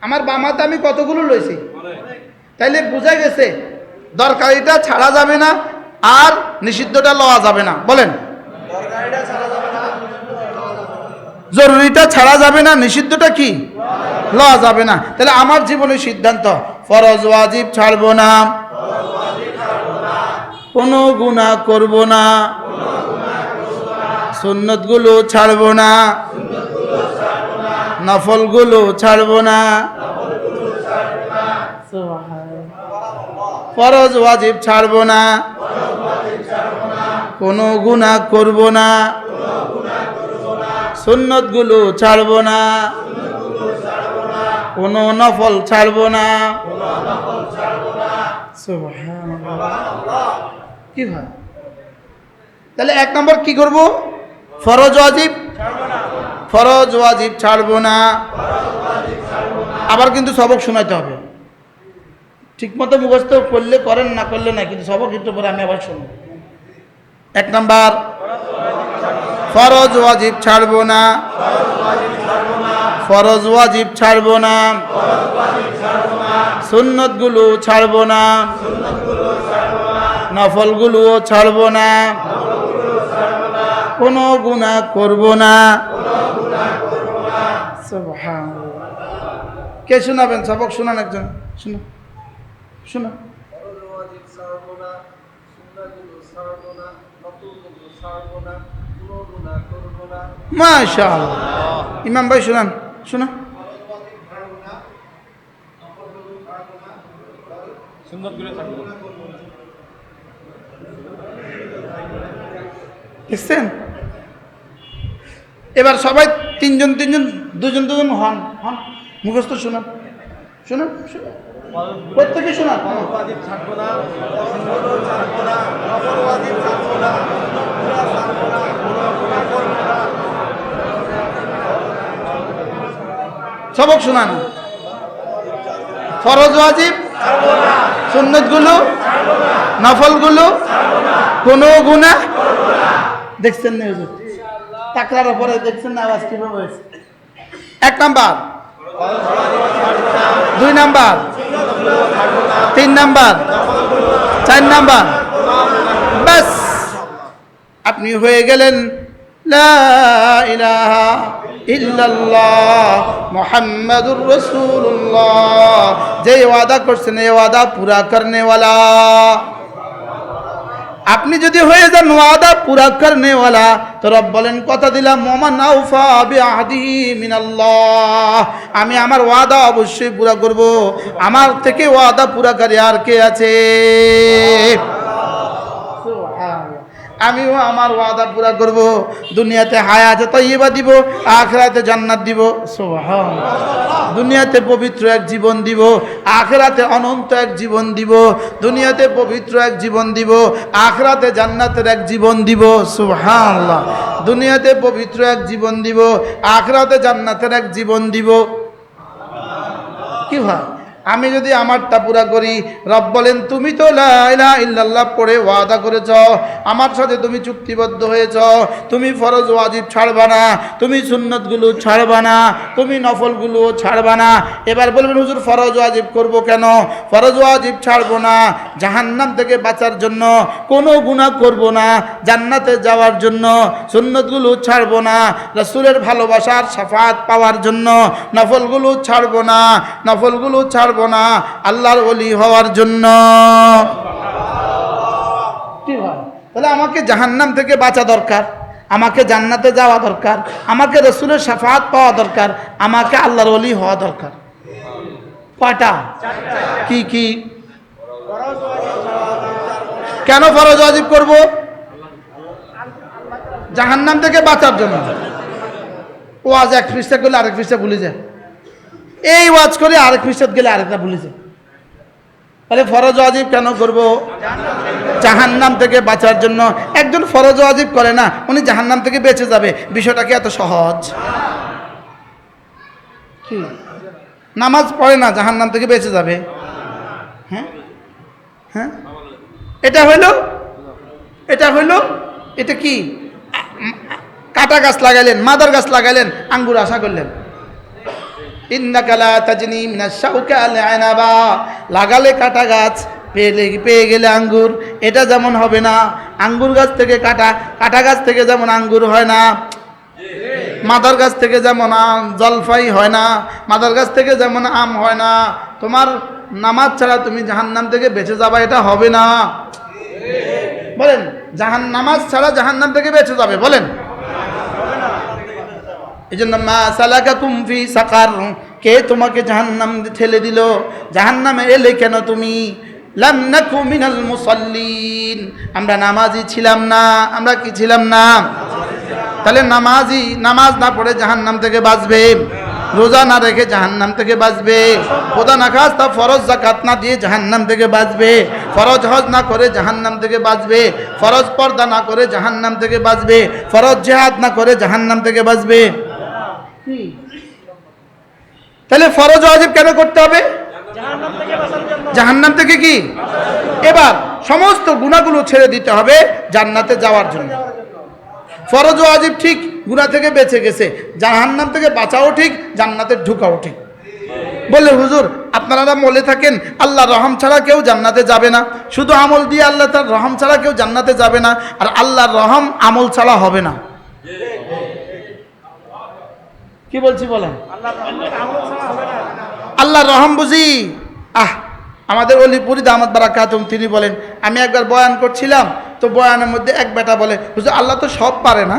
আমার বামাতে আমি কতগুলো লইছি? তাইলে বোঝা গেছে দরকারিটা ছাড়া যাবে না, আর নিষিদ্ধটা লওয়া যাবে না। বলেন, জরুরিটা ছাড়া যাবে না, নিষিদ্ধটা কি লওয়া যাবে না। তাহলে আমার জীবনের সিদ্ধান্ত, ফরজ ওয়াজিব ছাড়বো না, কোনো গুনাহ করব না, সুন্নতগুলো ছাড়বো না, নফলগুলো ছাড়বো না, ফরজ ওয়াজিব ছাড়বো না, কোনো গুনাহ করব না, সুন্নতগুলো ছাড়বো না, কোনো নফল ছাড়বো না। সুবহানাল্লাহ, কি হয়? তাহলে এক নম্বর কি করব? ফরজ ওয়াজিব ছাড়বো না। আবার কিন্তু সবক শোনাতে হবে, ঠিক মতো মুখস্থ করলে করেন, না করলে না, কিন্তু সবক একটু পরে আমি আবার শুনবো। এক নাম্বার ফরজ ওয়াজিব ছাড়বো না, ফরজ ওয়াজিব ছাড়বো না, সুন্নতগুলো ছাড়বো না, নফলগুলোও ছাড়বো না, কোনো গুনাহ করব না। সুবহানাল্লাহ। কে শোনাবেন? সবক শোনান একজন, শুনো শুনো। মাশাআল্লাহ, ইমাম ভাই শোনান, শোনো। দেখছেন? এবার সবাই তিনজন দুজন হন হন মুখস্থ শুনুন শুনুন প্রত্যেকে শোনান। সবক শোনান। ফরজ ওয়াজিব, সুন্নতগুলো, নফলগুলো, কোনো গুনাহ দেখছেন না হুজুর? তাকরার উপরে দেখছেন না আওয়াজ কিভাবে হয়েছে? 1 নাম্বার, 2 নাম্বার, 3 নাম্বার, 4 নাম্বার, বাস আপনি হয়ে গেলেন লা ইলাহা ইল্লাল্লাহ মুহাম্মাদুর রাসূলুল্লাহ। যে ওয়াদা করছেন এই ওয়াদা পুরা করনে ওয়ালা। আপনি যদি হয়ে যান ওয়াদা পুরা করনে ওয়ালা, তো রব বলেন কথা দিলাম ওমান আউফা বিআহদিহি মিনাল্লাহ, আমি আমার ওয়াদা অবশ্যই পুরা করব। আমার থেকে ওয়াদা পুরাকারী আর কে আছে? আমিও আমার ওয়াদা পুরা করব। দুনিয়াতে হায়াতে তাইয়্যিবা দিব, আখিরাতে জান্নাত দিব। সুবহানাল্লাহ। দুনিয়াতে পবিত্র এক জীবন দিব, আখিরাতে অনন্ত এক জীবন দিব। দুনিয়াতে পবিত্র এক জীবন দিব, আখিরাতে জান্নাতের এক জীবন দিব। সুবহানাল্লাহ। দুনিয়াতে পবিত্র এক জীবন দিব, আখিরাতে জান্নাতের এক জীবন দিব। কি হয়? আমি যদি আমারটা পুরা করি, রব বলেন তুমি তো লা ইলাহা ইল্লাল্লাহ পড়ে ওয়াদা করেছ, আমার সাথে তুমি চুক্তিবদ্ধ হয়েছ, তুমি ফরজ ওয়াজিব ছাড়বা না, তুমি সুন্নতগুলো ছাড়বা না, তুমি নফলগুলো ছাড়বা না। এবার বলবেন হুজুর ফরজ ওয়াজিব করব কেন? ফরজ ওয়াজিব ছাড়বো না জাহান্নাম থেকে বাঁচার জন্য, কোনো গুনাহ করব না জান্নাতে যাওয়ার জন্য, সুন্নতগুলো ছাড়বো না রাসূলের ভালোবাসার শাফাআত পাওয়ার জন্য, নফলগুলো ছাড়বো না, নফলগুলো ছাড়বো না আল্লাহর ওলি হওয়ার জন্য। কি হয়? তাহলে আমাকে জাহান্নাম থেকে বাঁচা দরকার, আমাকে জান্নাতে যাওয়া দরকার, আমাকে রাসূলের শাফাআত পাওয়া দরকার, আমাকে আল্লাহর ওলি হওয়া দরকার। কয়টা? কি কি? কেন ফরজ ওয়াজিব করব? জাহান্নাম থেকে বাঁচার জন্য। ওয়াজ এক পৃষ্ঠা করলে আরেক পৃষ্ঠা ভুলে যায়, এই ওয়াজ করে আরেক পৃষ্ঠা গেলে আরেকটা ভুলে যায়। তাহলে ফরজ ওয়াজিব কেন করব? জাহান্নাম থেকে বাঁচার জন্য। একজন ফরজ ওয়াজিব করে না, উনি জাহান্নাম থেকে বেঁচে যাবে, বিষয়টা কি এত সহজ? কি নামাজ পড়ে না জাহান্নাম থেকে বেঁচে যাবে? হ্যাঁ হ্যাঁ, এটা হইল এটা কি? কাটা গাছ লাগাইলেন, মাদার গাছ লাগাইলেন, আঙ্গুর আশা করলেন। ইন্নাকা লা তাজনি মিনাশ শাউকা আল-আনাবা, লাগালে কাটা গাছ, পেয়ে গেলে আঙ্গুর, এটা যেমন হবে না। আঙ্গুর গাছ থেকে কাটা গাছ থেকে যেমন আঙ্গুর হয় না, মাদার গাছ থেকে যেমন জলপাই হয় না, মাদার গাছ থেকে যেমন আম হয় না, তোমার নামাজ ছাড়া তুমি জাহান্নাম থেকে বেঁচে যাবা, এটা হবে না। বলেন নামাজ ছাড়া জাহান্নাম থেকে বেঁচে যাবে? বলেন। এই জন্য মা সালাকাকুম ফি সাকার, কে তোমাকে জাহান্নাম ঠেলে দিল? জাহান্নামে এলে কেন তুমি? লাম নাকু মিনাল মুসাল্লিন, আমরা নামাজি ছিলাম না। আমরা কি ছিলাম না? তাহলে নামাজ না পড়ে জাহান্নাম থেকে বাঁচবে, রোজা না রেখে জাহান্নাম থেকে বাঁচবে, খোদা না খাস্তা ফরজ যাকাত না দিয়ে জাহান্নাম থেকে বাঁচবে, ফরজ হজ না করে জাহান্নাম থেকে বাঁচবে, ফরজ পর্দা না করে জাহান্নাম থেকে বাঁচবে, ফরজ জিহাদ না করে জাহান্নাম থেকে বাঁচবে। তাহলে ফরজ ওয়াজিব কেন করতে হবে? জাহান্নাম থেকে কি? এবার সমস্ত গুনাহগুলো ছেড়ে দিতে হবে জান্নাতে যাওয়ার জন্য। ফরজ ওয়াজিব ঠিক, গুনাহ থেকে বেঁচে গেছে, জাহান্নাম থেকে বাঁচাও ঠিক, জান্নাতে ঢুকাও ঠিক। বলে হুজুর আপনারা বলে থাকেন আল্লাহর রহম ছাড়া কেউ জান্নাতে যাবে না, শুধু আমল দিয়ে আল্লাহ তার রহম ছাড়া কেউ জান্নাতে যাবে না, আর আল্লাহর রহম আমল ছাড়া হবে না। কি বলছি বলেন? আল্লাহর রহম বুঝি আমাদের অলিপুরি দামাত বারাকাতুম তিনি বলেন, আমি একবার বয়ান করছিলাম, তো বয়ানের মধ্যে এক বেটা বলে হুজুর আল্লাহ তো সব পারে না?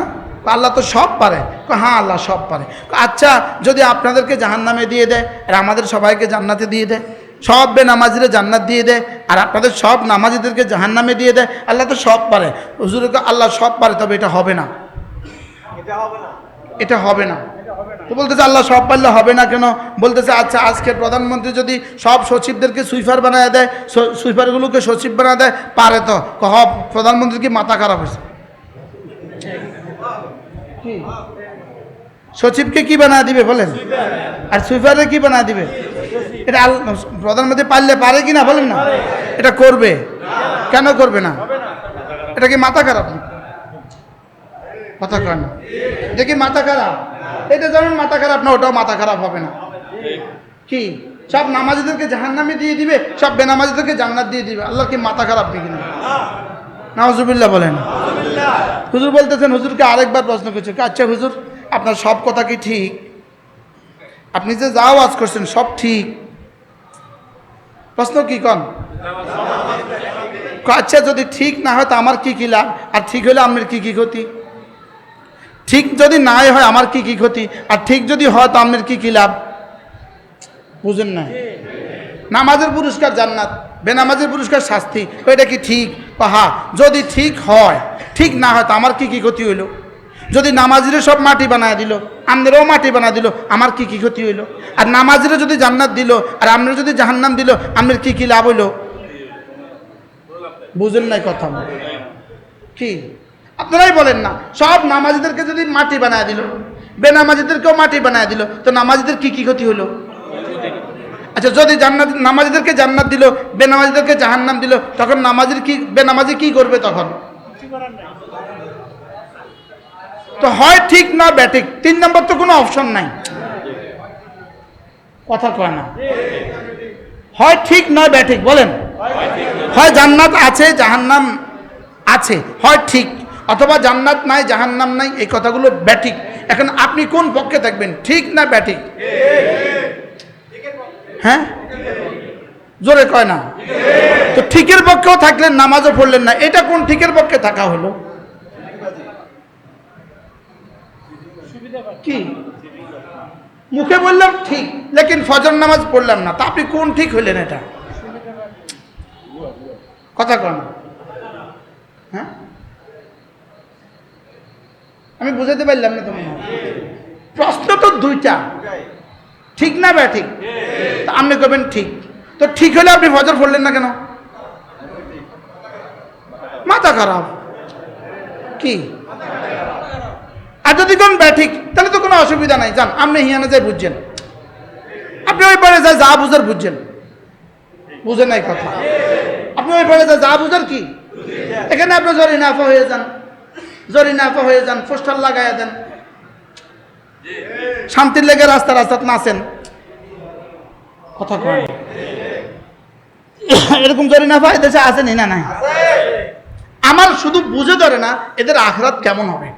আল্লাহ তো সব পারে। হ্যাঁ আল্লাহ সব পারে। আচ্ছা যদি আপনাদেরকে জাহান্নামে দিয়ে দেয় আর আমাদের সবাইকে জান্নাতে দিয়ে দেয়, সব বেনামাজিরে জান্নাত দিয়ে দেয়, আর আপনাদের সব নামাজিদেরকে জাহান্নামে দিয়ে দেয়। আল্লাহ তো সব পারে। হুজুরকে আল্লাহ সব পারে, তবে এটা হবে না, এটা হবে না। তো বলতেছে আল্লাহ সব পারলে হবে না কেন? বলতেছে আচ্ছা, আজকের প্রধানমন্ত্রী যদি সব সচিবদেরকে সুইপার বানায় দেয়, সুইপারগুলোকে সচিব বানায় দেয়, পারে তো? প্রধানমন্ত্রীর কি মাথা খারাপ হয়েছে? সচিবকে কি বানায় দিবে বলেন, আর সুইপারে কি বানায় দিবে? এটা প্রধানমন্ত্রী পারলে পারে কি না বলেন না? এটা করবে কেন? করবে না? এটা কি মাথা খারাপ? কথা কয় না, এটা কি মাথা খারাপ? এটা যেমন মাথা খারাপ না, ওটাও মাথা খারাপ হবে না। কি সব নামাজিদেরকে জাহান্নামে দিয়ে দিবে, সব বেনামাজিদেরকে জান্নাত দিয়ে দিবে? আল্লাহ কি মাথা খারাপ নাকি না? নাউজুবিল্লাহ বলেন। হুজুর বলতেছেন, হুজুরকে আরেকবার প্রশ্ন করছে, আচ্ছা হুজুর, আপনার সব কথা কি ঠিক? আপনি যে যা ওয়াজ করছেন সব ঠিক? প্রশ্ন কি কন? আচ্ছা, যদি ঠিক না হয় তো আমার কি কি লাভ, আর ঠিক হলে আপনার কি কি ক্ষতি? ঠিক যদি নাই হয় আমার কি কি ক্ষতি, আর ঠিক যদি হয় তো আপনার কি কি লাভ? বুঝেন না? নামাজের পুরস্কার জান্নাত, বেনামাজের পুরস্কার শাস্তি, এটা কি ঠিক? হ্যাঁ, যদি ঠিক হয়। ঠিক না হয় তো আমার কি কি ক্ষতি হইল? যদি নামাজিরে সব মাটি বানায় দিল, আমনেরও মাটি বানায় দিল, আমার কি কি ক্ষতি হইল? আর নামাজিরে যদি জান্নাত দিল আর আপনার যদি জাহান্নাম দিল, আপনার কি কি লাভ হইল? বুঝেন নাই কথা? কি আপনারাই বলেন না? সব নামাজিদেরকে যদি মাটি বানায় দিল, বেনামাজিদেরকেও মাটি বানায় দিল, তো নামাজিদের কি কি ক্ষতি হলো? আচ্ছা, যদি জান্নাত, নামাজিদেরকে জান্নাত দিল, বেনামাজিদেরকে জাহান্নাম দিল, তখন নামাজির কি, বেনামাজি কি করবে তখন? তো হয় ঠিক না ব্যাঠিক, 3 নম্বর তো কোনো অপশন নাই। কথা কয় না? হয় ঠিক নয় ব্যাঠিক বলেন। হয় জান্নাত আছে জাহান্নাম আছে, হয় ঠিক, অথবা জান্নাত নাই জাহান্নাম নাই, এই কথাগুলো ব্যাঠিক। এখন আপনি কোন পক্ষে থাকবেন, ঠিক না ব্যাঠিক? হ্যাঁ, জোরে কয় না? তো ঠিকের পক্ষেও থাকলেন, নামাজও পড়লেন না, এটা কোন ঠিকের পক্ষে থাকা হলো? কি মুখে বললাম ঠিক, লেকিন ফজর নামাজ পড়লাম না, তা আপনি কোন ঠিক হইলেন? এটা কথা কন। হ্যাঁ, আমি বুঝাতে পারলাম না তোমার? প্রশ্ন তো দুইটা, ঠিক না ব্যাঠিক? আপনি করবেন ঠিক। তো ঠিক হলে আপনি ফজর পড়লেন না কেন? মাথা খারাপ কি? আর যদি কোন ব্যাঠিক, তাহলে তো কোনো অসুবিধা নাই, যান আপনি হিয়ানে যাই বুঝছেন, আপনি ওই পারে যাই যা বুঝার বুঝছেন। বুঝে নাই কথা? আপনি ওই পারে যা বুঝার কি, এখানে আপনি জরিনাফা হয়ে যান, জরিনাফা হয়ে যান, পোস্টার লাগাইয়া দেন, শান্তির লেগে রাস্তা রাস্তা নাচেন। কথা কয় এরকম জরিনাফা এদেশে আছেন না? নাই? আমার শুধু বুঝে ধরে না, এদের আখরাত কেমন হবে?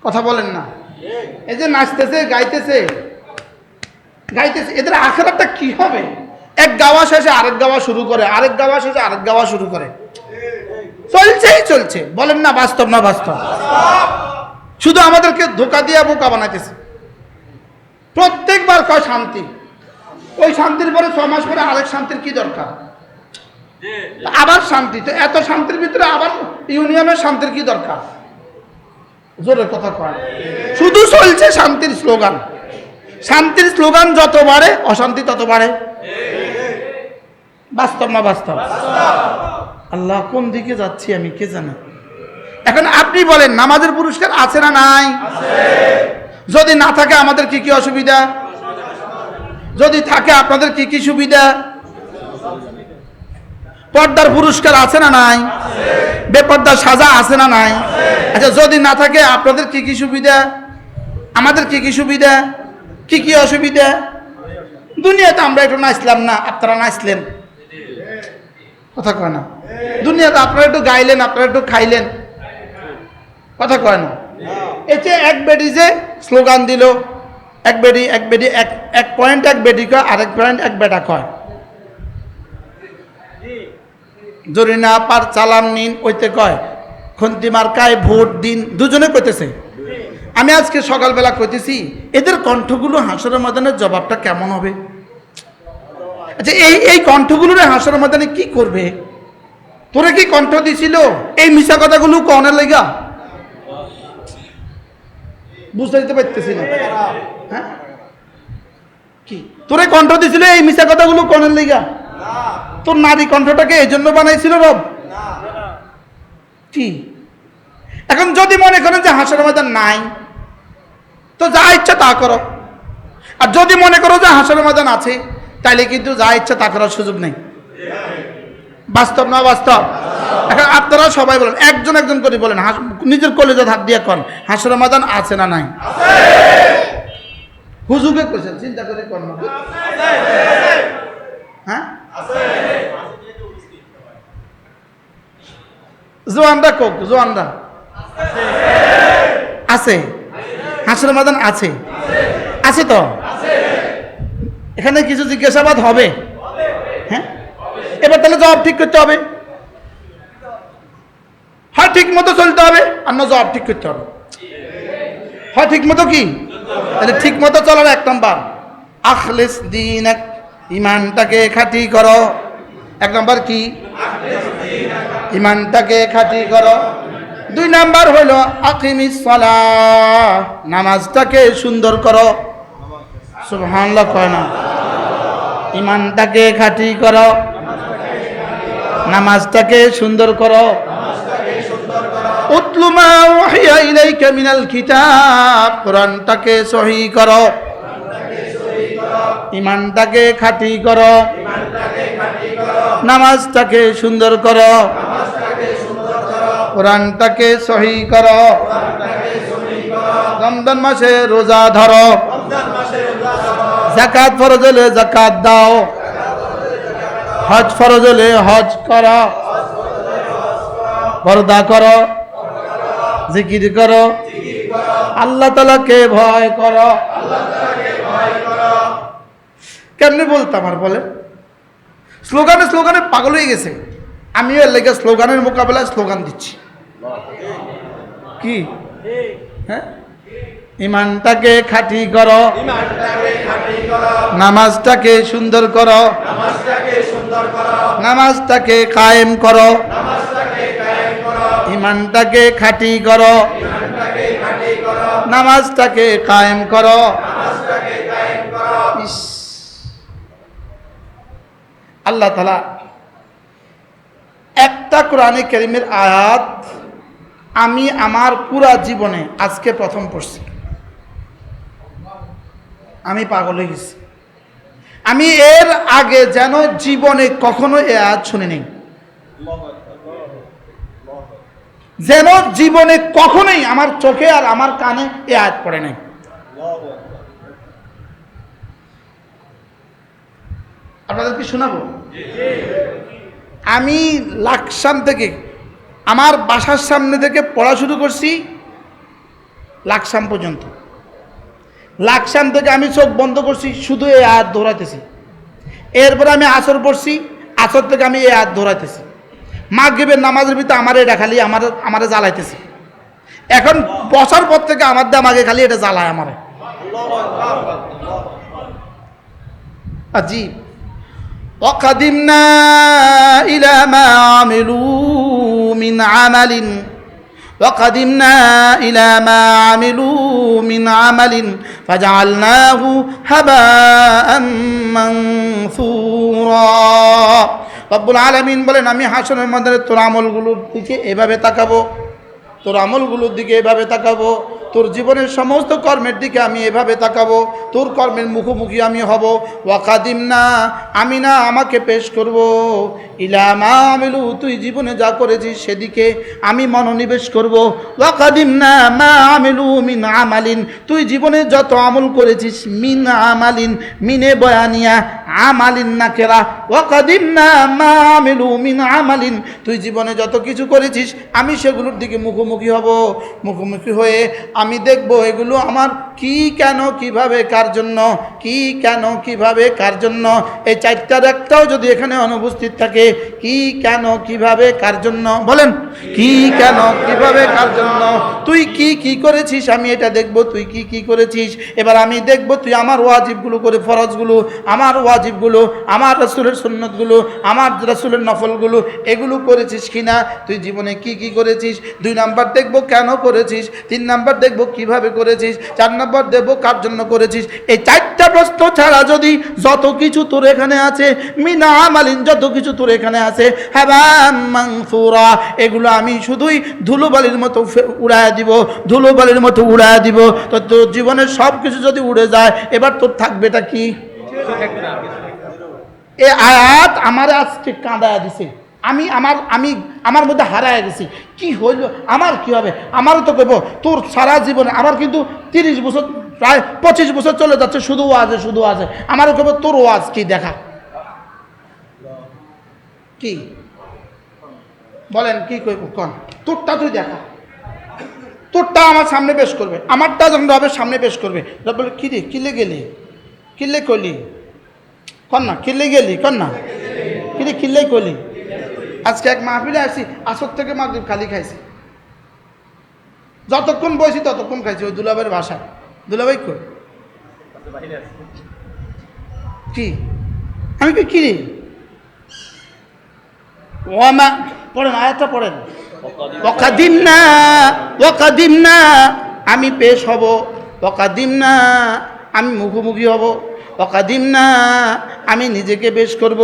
কথা বলেন না? এই যে নাচতেছে গাইতেছে, এদের আখরাতটা কি হবে? এক গাওয়া শেষে আরেক গাওয়া শুরু করে, আরেক গাওয়া শেষে আরেক গাওয়া শুরু করে, চলছেই চলছে। বলেন না বাস্তব? না বাস্তব? শুধু আমাদেরকে ধোকা দিয়ে বোকা বানাইতেছে। প্রত্যেকবার কয় শান্তি, ওই শান্তির পরে 6 মাস পরে আরেক শান্তির কি দরকার? আবার শান্তি, তো এত শান্তির ভিতরে আবার ইউনিয়নের শান্তির কি দরকার? জোরে কথা কয়। শুধু চলছে শান্তির স্লোগান। শান্তির স্লোগান যত বাড়ে অশান্তি তত বাড়ে। বাস্তব না বাস্তব? আল্লাহ, কোন দিকে যাচ্ছি আমি কে জানে। এখন আপনি বলেন, নামাজের পুরস্কার আছে না নাই? যদি না থাকে আমাদের কি কি অসুবিধা? যদি থাকে আপনাদের কি কি সুবিধা? পর্দার পুরস্কার আছে না নাই? বেপর্দার সাজা আছে না নাই? আচ্ছা, যদি না থাকে আপনাদের কি কি সুবিধা, আমাদের কি কি সুবিধা, কি কি অসুবিধা? দুনিয়াতে আমরা একটু নাচলাম না, আপনারা নাচলেন। কথা কয় না? দুনিয়াতে আপনারা একটু গাইলেন, আপনারা একটু খাইলেন। কথা কয় না? এই যে এক বেডি যে স্লোগান দিল, এক বেডি এক পয়েন্ট এক বেডি কয়, আরেক পয়েন্ট এক বেটা কয়। জরিনা পার চালান নিন, ওইতে কয় খন্তি মার্কায় ভোট দিন, দুজনে কইতেছে। আমি আজকে সকালবেলা কইতেছি এদের কণ্ঠগুলো হাসরের ময়দানের জবাবটা কেমন হবে। আচ্ছা এই কণ্ঠগুলোর হাসরের ময়দানে কি করবে? তোরে কি কণ্ঠ দিছিল এই মিশা কথাগুলো কনের লেগা? বুঝতে দিতে পারতেছি না। হ্যাঁ, কি তোরে কণ্ঠ দিছিল এই মিশা কথাগুলো কনের লেগা? তোর নারী কণ্ঠটাকে এই জন্য বানাইছিল রব? কি এখন যদি মনে করেন যে হাসরের ময়দান নাই, তো যা ইচ্ছা তা করো। আর যদি মনে করো যে হাসরের ময়দান আছে, তাইলে কিন্তু যা ইচ্ছা তা করার সুযোগ নেই। বাস্তব না বাস্তব? এখন আপনারা সবাই বলেন, একজন একজন করে বলেন, নিজের কলেজে হাত দিয়ে কন, হাসরের ময়দান আছে না নাই? হুজুকে কইছেন, চিন্তা করে কন না। হ্যাঁ, জোয়ানরা কোক, জোয়ানরা আছে, হাসরের ময়দান আছে, আছে তো। এখানে কিছু জিজ্ঞাসাবাদ হবে। হ্যাঁ, এবার তাহলে জবাব ঠিক করতে হবে। হয় ঠিক মতো চলতে হবে, আর না জবাব ঠিক করতে হবে। হয় ঠিক মতো কি, তাহলে ঠিক মতো চলার 1 নম্বর আখলিস দীনাক, ইমানটাকে খাঁটি করো। 1 নম্বর কি? ইমানটাকে খাঁটি করো। 2 নম্বর হলো আকিমিস সালাহ, নামাজটাকে সুন্দর করো। সুবহানাল্লাহ কয় না? ইমানটাকে খাঁটি করো, নামাজটাকে সুন্দর করো। উতলু মা ওহিয়া ইলাইকা মিনাল কিতাব, কোরআনটাকে সহি করো, ইমানটাকে খাঁটি করো, নামাজটাকে সুন্দর করো, কোরআনটাকে সহি করো। রমজান মাসে রোজা ধরো, যাকাত ফরজ হলে যাকাত দাও, হজ ফরজ হলে হজ করো, পর্দা করো, জিকির করো, আল্লাহ তাআলাকে ভয় করো। কেমনি বলতাম আর বলে, স্লোগানে স্লোগানে পাগল হয়ে গেছে। আমিও এর লেগে স্লোগানের মোকাবেলায় স্লোগান দিচ্ছি। কি? হ্যাঁ, ইমানটাকে খাঁটি করো, নামাজটাকে সুন্দর করো, নামাজটাকে কায়েম করো, ইমানটাকে খাঁটি করো, নামাজটাকে কায়েম করো। আল্লাহ তাআলা একটা কোরআনে কারীমের আয়াত আমি আমার পুরা জীবনে আজকে প্রথম পড়ছি। আমি পাগল হয়ে গেছি। আমি এর আগে যেন জীবনে কখনো এ আয়াত শুনিনি, যেন জীবনে কখনোই আমার চোখে আর আমার কানে এ আয়াত পড়ে নাই। আপনাদেরকে শোনাবো। আমি লাকসাম থেকে, আমার বাসার সামনে থেকে পড়া শুরু করছি লাকসাম পর্যন্ত। লাকসাম থেকে আমি চোখ বন্ধ করছি, শুধু এই আয়াত দৌড়াইতেছি। এরপরে আমি আসর পড়ছি, আসর থেকে আমি এই আয়াত দৌড়াইতেছি। মাগরিবের নামাজের ভিতরে আমার এটা খালি আমারে জ্বালাইতেছে। এখন বসার পর থেকে আমার দামাগে খালি এটা জ্বালায় আমারে। আজীব। وقدمنا إلى ما عملوا من عمل وقدمنا إلى ما عملوا من عمل فجعلناه هباء منثورا। রব্বুল আলামিন বলেন, আমি হাসরের ময়দানে তোর আমলগুলোর দিকে এভাবে তাকাবো, তোর আমলগুলোর দিকে এভাবে তাকাবো, তোর জীবনের সমস্ত কর্মের দিকে আমি এভাবে তাকাবো, তোর কর্মের মুখোমুখি আমি হব। ওয়াকাদিমনা, আমি না আমাকে পেশ করব, ইলা মা আমিলু, তুই জীবনে যা করেছিস সেদিকে আমি মনোনিবেশ করব। ওয়াকাদিমনা মা আমিলু মিন আমালিন, তুই জীবনে যত আমল করেছিস, মিন আমালিন, মিনে বয়ানিয়া, আমালিন নাকেরা। ওয়াকাদিমনা মা আমিলু মিন আমালিন, তুই জীবনে যত কিছু করেছিস আমি সেগুলোর দিকে মুখোমুখি হব। মুখোমুখি হয়ে আমি দেখব এগুলো আমার কি কেন কিভাবে কার জন্য, কি কেন কিভাবে কার জন্য। এই চারটার একটাও যদি এখানে অনুপস্থিত থাকে, কি কেন কিভাবে কার জন্য, বলেন কি কেন কিভাবে কার জন্য। তুই কি কি করেছিস আমি এটা দেখব, তুই কি কি করেছিস। এবার আমি দেখব তুই আমার ওয়াজিবগুলো করে, ফরজগুলো, আমার ওয়াজিবগুলো, আমার রাসূলের সুন্নতগুলো, আমার রাসূলের নফলগুলো, এগুলো করেছিস কিনা, তুই জীবনে কি কি করেছিস। 2 নাম্বার দেখব কেন করেছিস, 3 নাম্বার দেখব কিভাবে করেছিস, 4 নাম্বার দেখব কার জন্য করেছিস। এই 4টা প্রশ্ন ছাড়া যদি যত কিছু তোর এখানে আছে, মিনা আমালিন, যত কিছু তোর এখানে আছে, হাবাম মানসুরা, এগুলো আমি শুধুই ধুলোবালির মতো উড়ায় দিব, ধুলোবালির মতো উড়ায় দিব। তো তোর জীবনের সব কিছু যদি উড়ে যায়, এবার তোর থাকবেটা কি? এ আয়াত আমার আজকে কাঁদায় দিছে। আমি আমার মধ্যে হারায় গেছি। কি হইল, আমার কি হবে? আমারও তো করবো তোর সারা জীবনে। আমার কিন্তু 30 বছর, প্রায় 25 বছর চলে যাচ্ছে শুধু ওয়াজে, শুধু ওয়াজে। আমারও করবো তোর ওয়াজ কি দেখা, কি বলেন, কি করবো কন? তোরটা তুই দেখা, তোরটা আমার সামনে পেশ করবে, আমারটা যখন রবের সামনে পেশ করবে, রব বলে কি রে, কিলে গেলি, কিলে কলি, কন না কিলে গেলি, কন না কিরে, কিলে কলি। আজকে এক মাহফিলে আসছি, আসর থেকে মাগরিব খালি খাইছি, যতক্ষণ বসি ততক্ষণ খাইছি। ওই দুলাভাইয়ের ভাষা, দুলাভাই কই, কি আমি কি কিরে ওয়ামা, পড়েন আয়াতটা পড়েন। ওয়াকাদিমনা, ওয়াকাদিমনা, আমি পেশ হব, ওয়াকাদিমনা, আমি মুখোমুখি হব, ওয়াকাদিমনা, আমি নিজেকে পেশ করব,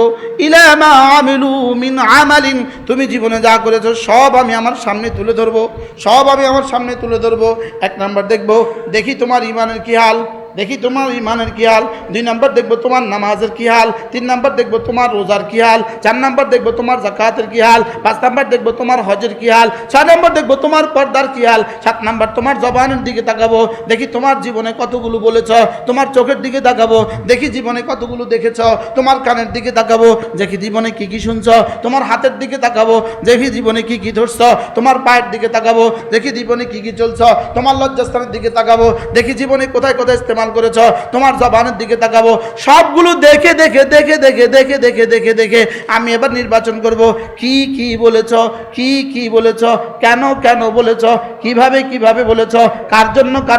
ইলা মা আমিলু মিন আমালিন, তুমি জীবনে যা করেছো সব আমি আমার সামনে তুলে ধরবো, সব আমি আমার সামনে তুলে ধরবো। 1 নাম্বার দেখব, দেখি তোমার ইমানের কি হাল, দেখি তোমার ইমানের কি হাল। 2 নাম্বার দেখবো তোমার নামাজের কি হাল। 3 নাম্বার দেখবো তোমার রোজার কি হাল। 4 নাম্বার দেখবো তোমার যাকাতের কি হাল। 5 নাম্বার দেখবো তোমার হজের কি হাল। 6 নাম্বার দেখবো তোমার পর্দার কি হাল। 7 নাম্বার তোমার জবানের দিকে তাকাবো, দেখি তোমার জীবনে কতগুলো বলেছ। তোমার চোখের দিকে তাকাবো, দেখি জীবনে কতগুলো দেখেছ। তোমার কানের দিকে তাকাবো, দেখি জীবনে কি কি শুনছ। তোমার হাতের দিকে তাকাবো, দেখি জীবনে কি কি ধরছ। তোমার পায়ের দিকে তাকাবো, দেখি জীবনে কি কি চলছ। তোমার লজ্জাস্থানের দিকে তাকাবো, দেখি জীবনে কোথায় কোথায় ইস্তেমাল করেছ। তোমার জবানের দিকে তাকাবো, সবগুলো দেখে দেখে দেখে দেখে দেখে দেখে দেখে দেখে আমি এবার নির্বাচন করব কি কি বলেছ, কি কি বলেছ, কেন কেন বলেছ, কিভাবে কিভাবে বলেছ, কার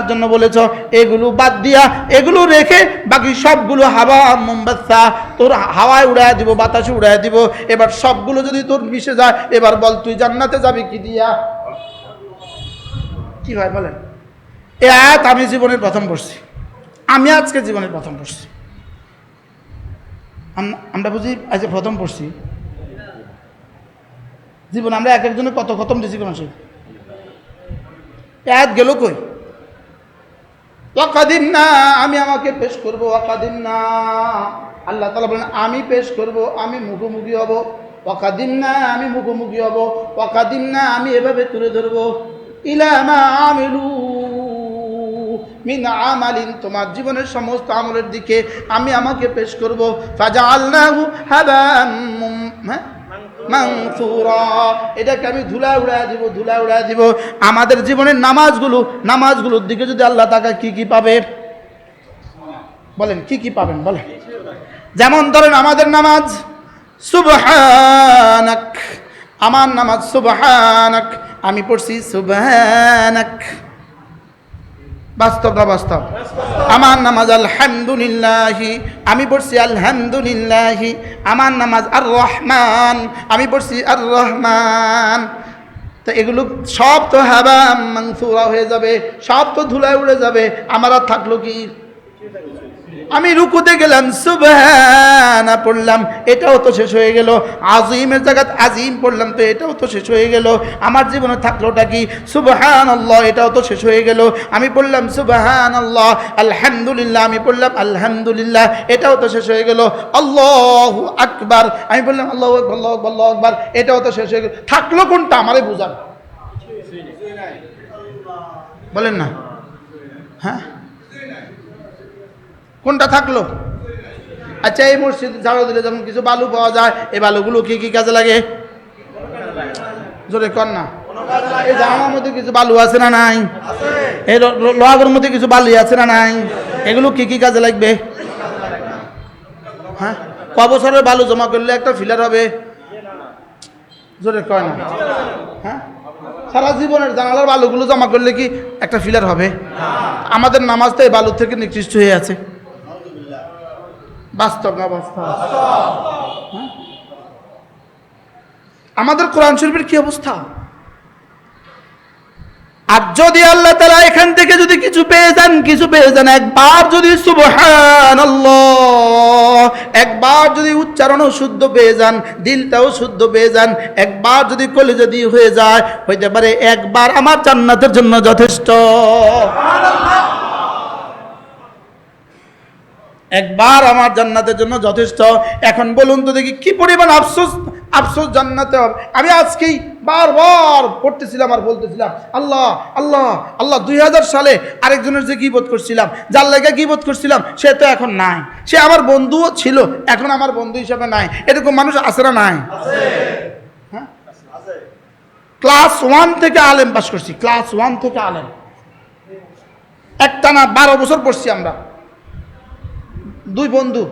জন্য বলেছ। এগুলো বাদ দিয়া, এগুলো রেখে বাকি সবগুলো হাওয়া মোমবাসা, তোর হাওয়ায় উড়ায় দিব, বাতাসে উড়ায় দিব। এবার সবগুলো যদি তোর মিশে যায়, এবার বল তুই জান্নাতে যাবি কি দিয়া? কি ভাই বলেন? এ আয়াত আমি জীবনের প্রথম পড়ছি, আমি আজকে জীবনের প্রথম পড়ছি। আমরা বুঝি আজকে প্রথম পড়ছি জীবন। আমরা এক একজনের কত খতম দিছি কোন সে আয়াত গেল কই? ওয়াকাদিম না, আমি আমাকে পেশ করবো। ওয়াকাদিম না, আল্লাহ তাআলা বলেন আমি পেশ করব, আমি মুখোমুখি হব। ওয়াকাদিম না, আমি মুখোমুখি হব। ওয়াকাদিম না, আমি এভাবে তুলে ধরবো, ইলা মা আমিলু মিন আমালিন, তোমার জীবনের সমস্ত আমলের দিকে আমি আমাকে পেশ করব। ফাজআলনাহু হাবাম মানসুরা, এটাকে আমি ধুলা উড়ায় দিব, ধুলা উড়ায় দিব। আমাদের জীবনের নামাজগুলোর দিকে যদি আল্লাহ তাআলা কি কি পাবে বলেন, কি কি পাবেন বলেন? যেমন ধরেন আমাদের নামাজ সুবহানাক, আমার নামাজ সুবহানাক, আমি পড়ছি সুবহানাক, বাস্তব না বাস্তব? আমার নামাজ আলহামদুলিল্লাহি, আমি পড়ছি আলহামদুলিল্লাহি। আমার নামাজ আর রহমান, আমি পড়ছি আর রহমান। তো এগুলো সব তো হাবা মানসুরা হয়ে যাবে, সব তো ধুলায় উড়ে যাবে। আমার আর থাকলো কি? আমি রুকুতে গেলাম সুবহানা পড়লাম, এটাও তো শেষ হয়ে গেল। আজিমের জায়গায় আজিম পড়লাম, তো এটাও তো শেষ হয়ে গেল। আমার জীবনে থাকলোটা কি? সুবহানাল্লাহ, এটাও তো শেষ হয়ে গেল। আমি পড়লাম সুবহানাল্লাহ। আলহামদুলিল্লাহ, আমি পড়লাম আলহামদুলিল্লাহ, এটাও তো শেষ হয়ে গেল। আল্লাহু আকবার, আমি বললাম আল্লাহু আকবার, আল্লাহু আকবার, আল্লাহু আকবার, এটাও তো শেষ হয়ে গেল। থাকলো কোনটা আমারে বুঝান, বলেন না? হ্যাঁ, কোনটা থাকলো? আচ্ছা, এই মসজিদ ঝাড়ু দিলে যেমন কিছু বালু পাওয়া যায়, এই বালুগুলো কি কি কাজে লাগে? জোরে কর না। এই জাহান্নামের মধ্যে কিছু বালু আছে না নাই? এই লোহাগড়ের মধ্যে কিছু বালি আছে না নাই? এগুলো কি কি কাজে লাগবে? হ্যাঁ, ক বছরের বালু জমা করলে একটা ফিলার হবে? জোরে কয় না। হ্যাঁ, সারা জীবনের জানালার বালুগুলো জমা করলে কি একটা ফিলার হবে? আমাদের নামাজ তো এই বালু থেকে নিকৃষ্ট হয়ে আছে। বাস্তব না বাস্তব? হ্যাঁ? আমাদের কোরআন শরীফের কি অবস্থা? আর যদি আল্লাহ তাআলা এখান থেকে যদি কিছু পেয়ে যান, একবার যদি সুবহানাল্লাহ, একবার যদি উচ্চারণও শুদ্ধ পেয়ে যান, দিলটাও শুদ্ধ পেয়ে যান, একবার যদি কলিজা দিয়ে হয়ে যায়, হইতে পারে একবার আমার জান্নাতের জন্য যথেষ্ট। একবার আমার জান্নাতের জন্য যথেষ্ট। এখন বলুন তো দেখি কি পরিমাণ আফসোস জান্নাতে হবে। আমি আজকেই বারবার পড়তেছিলাম আর বলতেছিলাম, আল্লাহ আল্লাহ আল্লাহ। 2000 সালে আরেকজনের যে গীবত করছিলাম, যার লেগে গীবত করছিলাম, সে তো এখন নাই। সে আমার বন্ধুও ছিল, এখন আমার বন্ধু হিসেবে নাই। এরকম মানুষ আছে না নাই? হ্যাঁ, ক্লাস 1 থেকে আলেম পাস করছি, ক্লাস 1 থেকে আলেম, একটানা 12 বছর পড়ছি আমরা। 2 বন্ধু,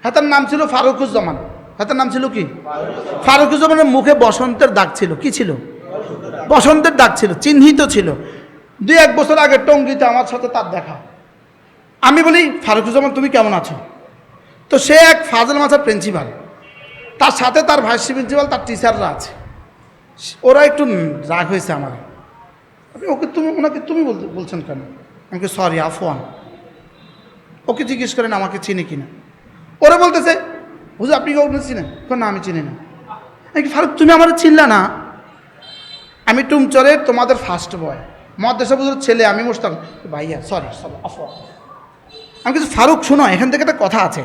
হাতের নাম ছিল ফারুকুজ্জামান। হাতের নাম ছিল কি? ফারুকুজ্জামানের মুখে বসন্তের দাগ ছিল। কি ছিল? বসন্তের দাগ ছিল, চিহ্নিত ছিল। 2-1 বছর আগে টঙ্গীতে আমার সাথে তার দেখা। আমি বলি, ফারুকুজ্জামান তুমি কেমন আছো? তো সে এক ফাজল মাথার প্রিন্সিপাল, তার সাথে তার ভাইস প্রিন্সিপাল, তার টিচাররা আছে। ওরা একটু রাগ হয়েছে আমার। ওনাকে তুমি বলছেন কেন? আমাকে সরি, আফওয়ান। ওকে জিজ্ঞেস করেন আমাকে চিনি কিনা। ওরা বলতেছে, হুজুর আপনি কাউকে চিনেন? না, আমি চিনি না। ফারুক তুমি আমার চিনলা না? আমি টুমচরের তোমাদের ফার্স্ট বয়, মাদ্রাসা বুজুর ছেলে, আমি মুস্তাক। ভাইয়া সরি আফওয়ান। আমি কিছু ফারুক শোনো, এখান থেকে একটা কথা আছে।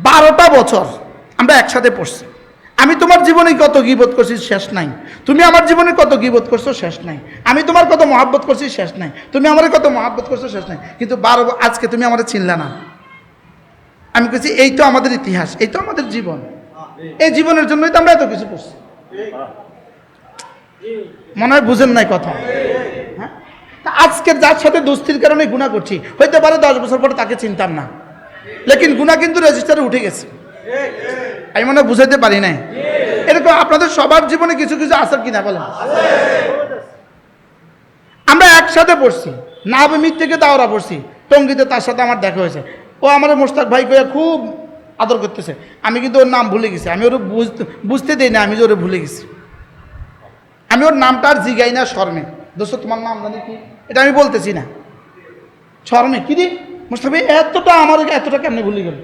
12টা বছর আমরা একসাথে পড়ছি। আমি তোমার জীবনে কত গীবত করছি শেষ নাই, তুমি আমার জীবনে কত গীবত করছো শেষ নাই। আমি তোমার কত মহাব্বত করছি শেষ নাই, তুমি আমার কত মহাব্বত করছো শেষ নাই। কিন্তু আজকে তুমি আমার চিনলা না। আমি বলছি এই তো আমাদের ইতিহাস, এই তো আমাদের জীবন। এই জীবনের জন্যই তো আমরা এত কিছু করছি। মনে হয় বুঝেন নাই কথা। হ্যাঁ, আজকের যার সাথে দোস্তির কারণে গুনাহ করছি, হইতে পারে 10 বছর পরে তাকে চিনতাম না, লেকিন গুনাহ কিন্তু রেজিস্টারে উঠে গেছে। আমি মনে হয় বুঝাইতে পারি নাই। এরকম আপনাদের সবার জীবনে কিছু কিছু আছে কিনা বলেন? আমরা একসাথে পড়ছি, নাবিমির থেকে দাওরা পড়ছি, টঙ্গীতে তার সাথে আমার দেখা হয়েছে। ও আমার মোস্তাক ভাই কয়ে খুব আদর করতেছে। আমি কিন্তু ওর নাম ভুলে গেছি, আমি ওর বুঝতে দিই না, আমি যে ওরে ভুলে গেছি। আমি ওর নামটা আর জিগাই না শর্মে। দোস্ত তোমার নাম জানি কি? এটা আমি বলতেছি না, শর্মে। কি রে মোস্তাক ভাই এতটা কেমনে ভুলে গেল?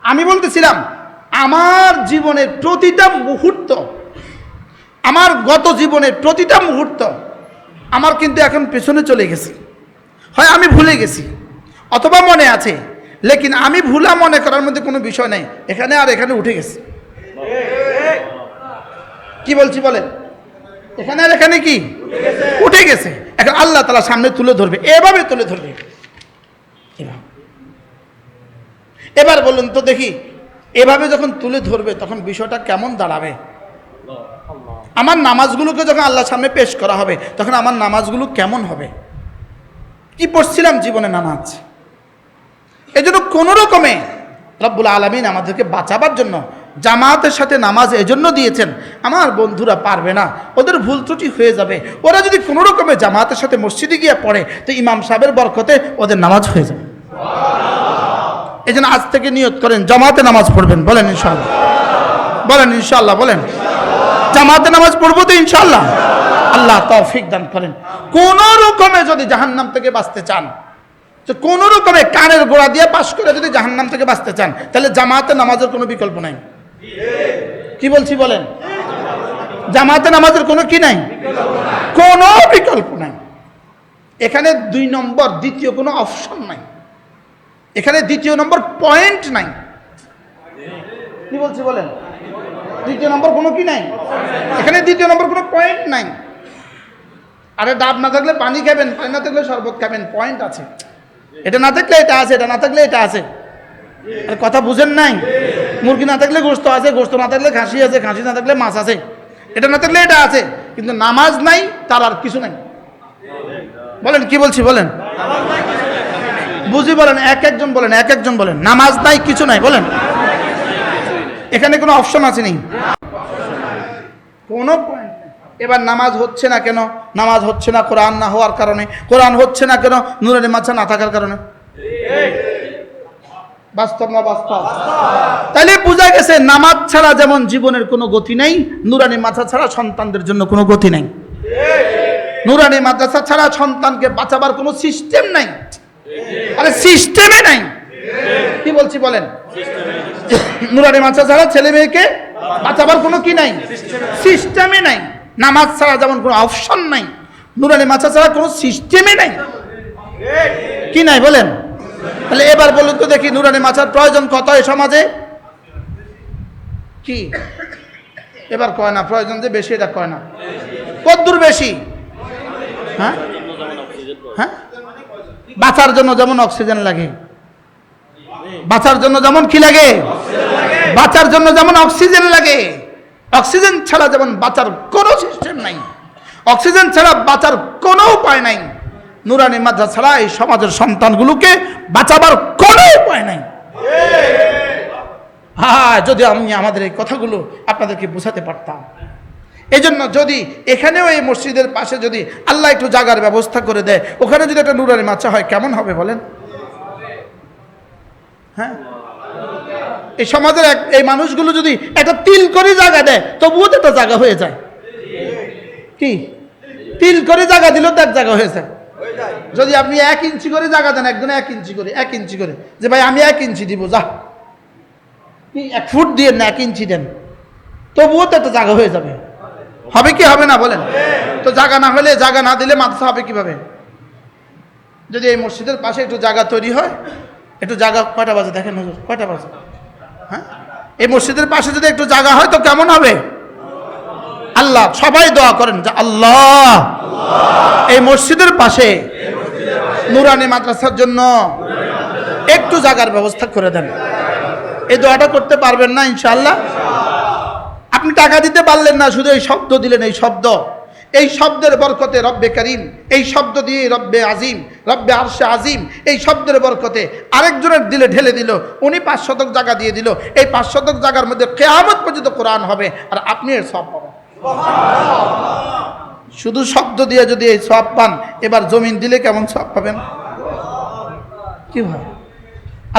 আমি বলতেছিলাম আমার জীবনের প্রতিটা মুহূর্ত, আমার গত জীবনের প্রতিটা মুহূর্ত আমার কিন্তু এখন পেছনে চলে গেছে। হয় আমি ভুলে গেছি অথবা মনে আছে, লেকিন আমি ভুলা মনে করার মধ্যে কোনো বিষয় নাই। এখানে আর এখানে উঠে গেছে। কি বলছি বলেন? এখানে আর এখানে কি উঠে গেছে। এখন আল্লাহ তাআলা সামনে তুলে ধরবে, এভাবে তুলে ধরবে। এবার বলুন তো দেখি, এভাবে যখন তুলে ধরবে তখন বিষয়টা কেমন দাঁড়াবে? আমার নামাজগুলোকে যখন আল্লাহর সামনে পেশ করা হবে তখন আমার নামাজগুলো কেমন হবে? কি পড়ছিলাম জীবনে নামাজ? এই জন্য কোনো রকমে রব্বুল আলামিন আমাদেরকে বাঁচাবার জন্য জামাতের সাথে নামাজ এজন্য দিয়েছেন। আমার বন্ধুরা পারবে না, ওদের ভুল ত্রুটি হয়ে যাবে, ওরা যদি কোনো রকমে জামাতের সাথে মসজিদে গিয়ে পড়ে তো ইমাম সাহেবের বরকতে ওদের নামাজ হয়ে যাবে। এই জন্য আজ থেকে নিয়ত করেন জামাতে নামাজ পড়বেন। বলেন ইনশাআল্লাহ, বলেন ইনশাআল্লাহ, বলেন জামাতে নামাজ পড়বো তো ইনশাআল্লাহ। আল্লাহ তৌফিক দান করেন। কোন রকমে যদি জাহান্নাম থেকে বাঁচতে চান, তো কোন রকমে কানের গোড়া দিয়ে পাশ করে যদি জাহান্নাম থেকে বাঁচতে চান, তাহলে জামাতে নামাজের কোনো বিকল্প নাই। কি বলছি বলেন? জামাতে নামাজের কোনো কি নাই, কোনো বিকল্প নাই। এখানে 2 নম্বর দ্বিতীয় কোনো অপশন নাই, এখানে দ্বিতীয় নম্বর পয়েন্ট নাই। কি বলছি বলেন? দ্বিতীয় নম্বর কোনো কি নাই, এখানে দ্বিতীয় নম্বর কোনো পয়েন্ট নাই। আরে ডাব না থাকলে পানি খাবেন, পানি না থাকলে শরবত খাবেন, পয়েন্ট আছে। এটা না থাকলে এটা আছে, এটা না থাকলে এটা আছে। কথা বুঝেন নাই? মুরগি না থাকলে গোস্ত আছে, গোস্ত না থাকলে খাসি আছে, খাসি না থাকলে মাছ আছে। এটা না থাকলে এটা আছে, কিন্তু নামাজ নাই তার আর কিছু নাই। বলেন কি বলছি বলেন, বুঝি বলেন, এক একজন বলেন, এক একজন বলেন, নামাজ নাই কিছু নাই বলেন। এখানে কোনো অপশন আছে নেই, কোনো পয়েন্ট নেই। এবার নামাজ হচ্ছে না কেন? নামাজ হচ্ছে না কোরআন না হওয়ার কারণে। কোরআন হচ্ছে না কেন? নূরানি মাদ্রাসা না থাকার কারণে। বাস্তব না বাস্তব? তাহলে বোঝা গেছে নামাজ ছাড়া যেমন জীবনের কোনো গতি নেই, নূরানি মাদ্রাসা ছাড়া সন্তানদের জন্য কোনো গতি নেই। নূরানি মাদ্রাসা ছাড়া সন্তানকে বাঁচাবার কোনো সিস্টেম নাই। আরে সিস্টেমে নাই। কি বলছি বলেন? নূরানি মাদ্রাসা ছাড়া ছেলে মেয়েকে বাঁচাবার কোনো কি নাই, সিস্টেমে নাই। নামাজ ছাড়া যেমন কোনো অপশন নাই, নূরানি মাদ্রাসা ছাড়া কোনো সিস্টেমে নাই। কি নাই বলেন? তাহলে এবার বলুন তো দেখি, নূরানি মাদ্রাসার প্রয়োজন কত এই সমাজে? কি এবার কয় না প্রয়োজন যে বেশি, এটা কয় না। কতদূর বেশি? হ্যাঁ হ্যাঁ, বাঁচার জন্য যেমন অক্সিজেন লাগে, বাঁচার জন্য যেমন কি লাগে, বাঁচার জন্য যেমন অক্সিজেন লাগে, অক্সিজেন ছাড়া যেমন বাঁচার কোনো সিস্টেম নাই, অক্সিজেন ছাড়া বাঁচার কোনো উপায় নাই, নূরানি মাদ্রাসা ছাড়া এই সমাজের সন্তানগুলোকে বাঁচাবার কোনো উপায় নাই। হ্যাঁ, যদি আমি আমাদের এই কথাগুলো আপনাদেরকে বোঝাতে পারতাম। এই জন্য যদি এখানেও এই মসজিদের পাশে যদি আল্লাহ একটু জায়গার ব্যবস্থা করে দেয়, ওখানে যদি একটা নূরানি মাদ্রাসা হয় কেমন হবে বলেন? হ্যাঁ, এই সমাজের এই মানুষগুলো যদি একটা তিল করে জায়গা দেয়, তবুও তো একটা জায়গা হয়ে যায়। কি তিল করে জায়গা দিলেও তো এক জায়গা হয়ে যায়। যদি আপনি 1 ইঞ্চি করে জায়গা দেন, একজনে 1 ইঞ্চি করে, 1 ইঞ্চি করে, যে ভাই আমি 1 ইঞ্চি দিব, যা 1 ফুট দিয়ে না 1 ইঞ্চি দেন, তবুও তো একটা জায়গা হয়ে যাবে। হবে কি হবে না বলেন? তো জায়গা না হলে, জায়গা না দিলে মাদ্রাসা হবে কিভাবে? যদি এই মসজিদের পাশে একটু জায়গা তৈরি হয়, একটু জায়গা, কয়টা বাজে দেখেন হুজুর, কয়টা বাজে? হ্যাঁ, এই মসজিদের পাশে যদি একটু জায়গা হয় তো কেমন হবে? আল্লাহ সবাই দোয়া করেন যে আল্লাহ এই মসজিদের পাশে নূরানি মাদ্রাসার জন্য একটু জায়গার ব্যবস্থা করে দেন। এই দোয়াটা করতে পারবেন না ইনশাআল্লাহ? আপনি টাকা দিতে পারলেন না, শুধু এই শব্দ দিলেন, এই শব্দ, এই শব্দের বরকতে রব্বে করিম, এই শব্দ দিয়ে রব্বে আজিম, রব্বে আরশে আজিম, এই শব্দের বরকতে আরেকজনের দিলে ঢেলে দিল, উনি 5 শতক জায়গা দিয়ে দিল। এই 5 শতক জায়গার মধ্যে কিয়ামত পর্যন্ত কোরআন হবে, আর আপনি এর সওয়াব পাবেন। শুধু শব্দ দিয়ে যদি এই সওয়াব পান, এবার জমিন দিলে কেমন সওয়াব পাবেন? কি ভাই,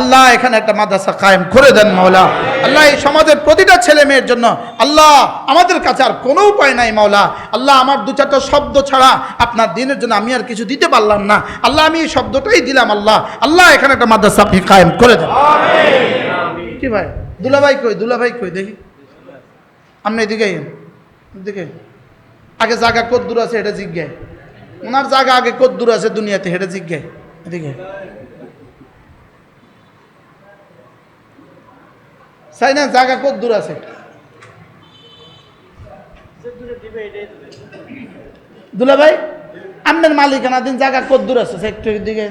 আল্লাহ এখানে একটা মাদ্রাসা কায়েম করে দেন মাওলা। আল্লাহ এই সমাজের প্রতিটা ছেলে মেয়ের জন্য, আল্লাহ আমাদের কাছে আর কোনো উপায় নাই মাওলা। আল্লাহ আমার 2-4টা শব্দ ছাড়া আপনার দিনের জন্য আমি আর কিছু দিতে পারলাম না। আল্লাহ আমি এই শব্দটাই দিলাম। আল্লাহ, আল্লাহ এখানে একটা মাদ্রাসা আপনি কায়েম করে দেন। কি ভাই, দুলাভাই কই, দুলাভাই কই দেখি, আপনি এদিকে এদিকে। আগে জায়গা কত দূর আছে এটা জিজ্ঞায়, ওনার জায়গা আগে কত দূর আছে দুনিয়াতে এটা জিজ্ঞায়। এদিকে চাই না, জায়গা কত দূর আছে? দুলা ভাই, আপনার মালিকানা দিন জায়গা কত দূর আছে একটু দিকে।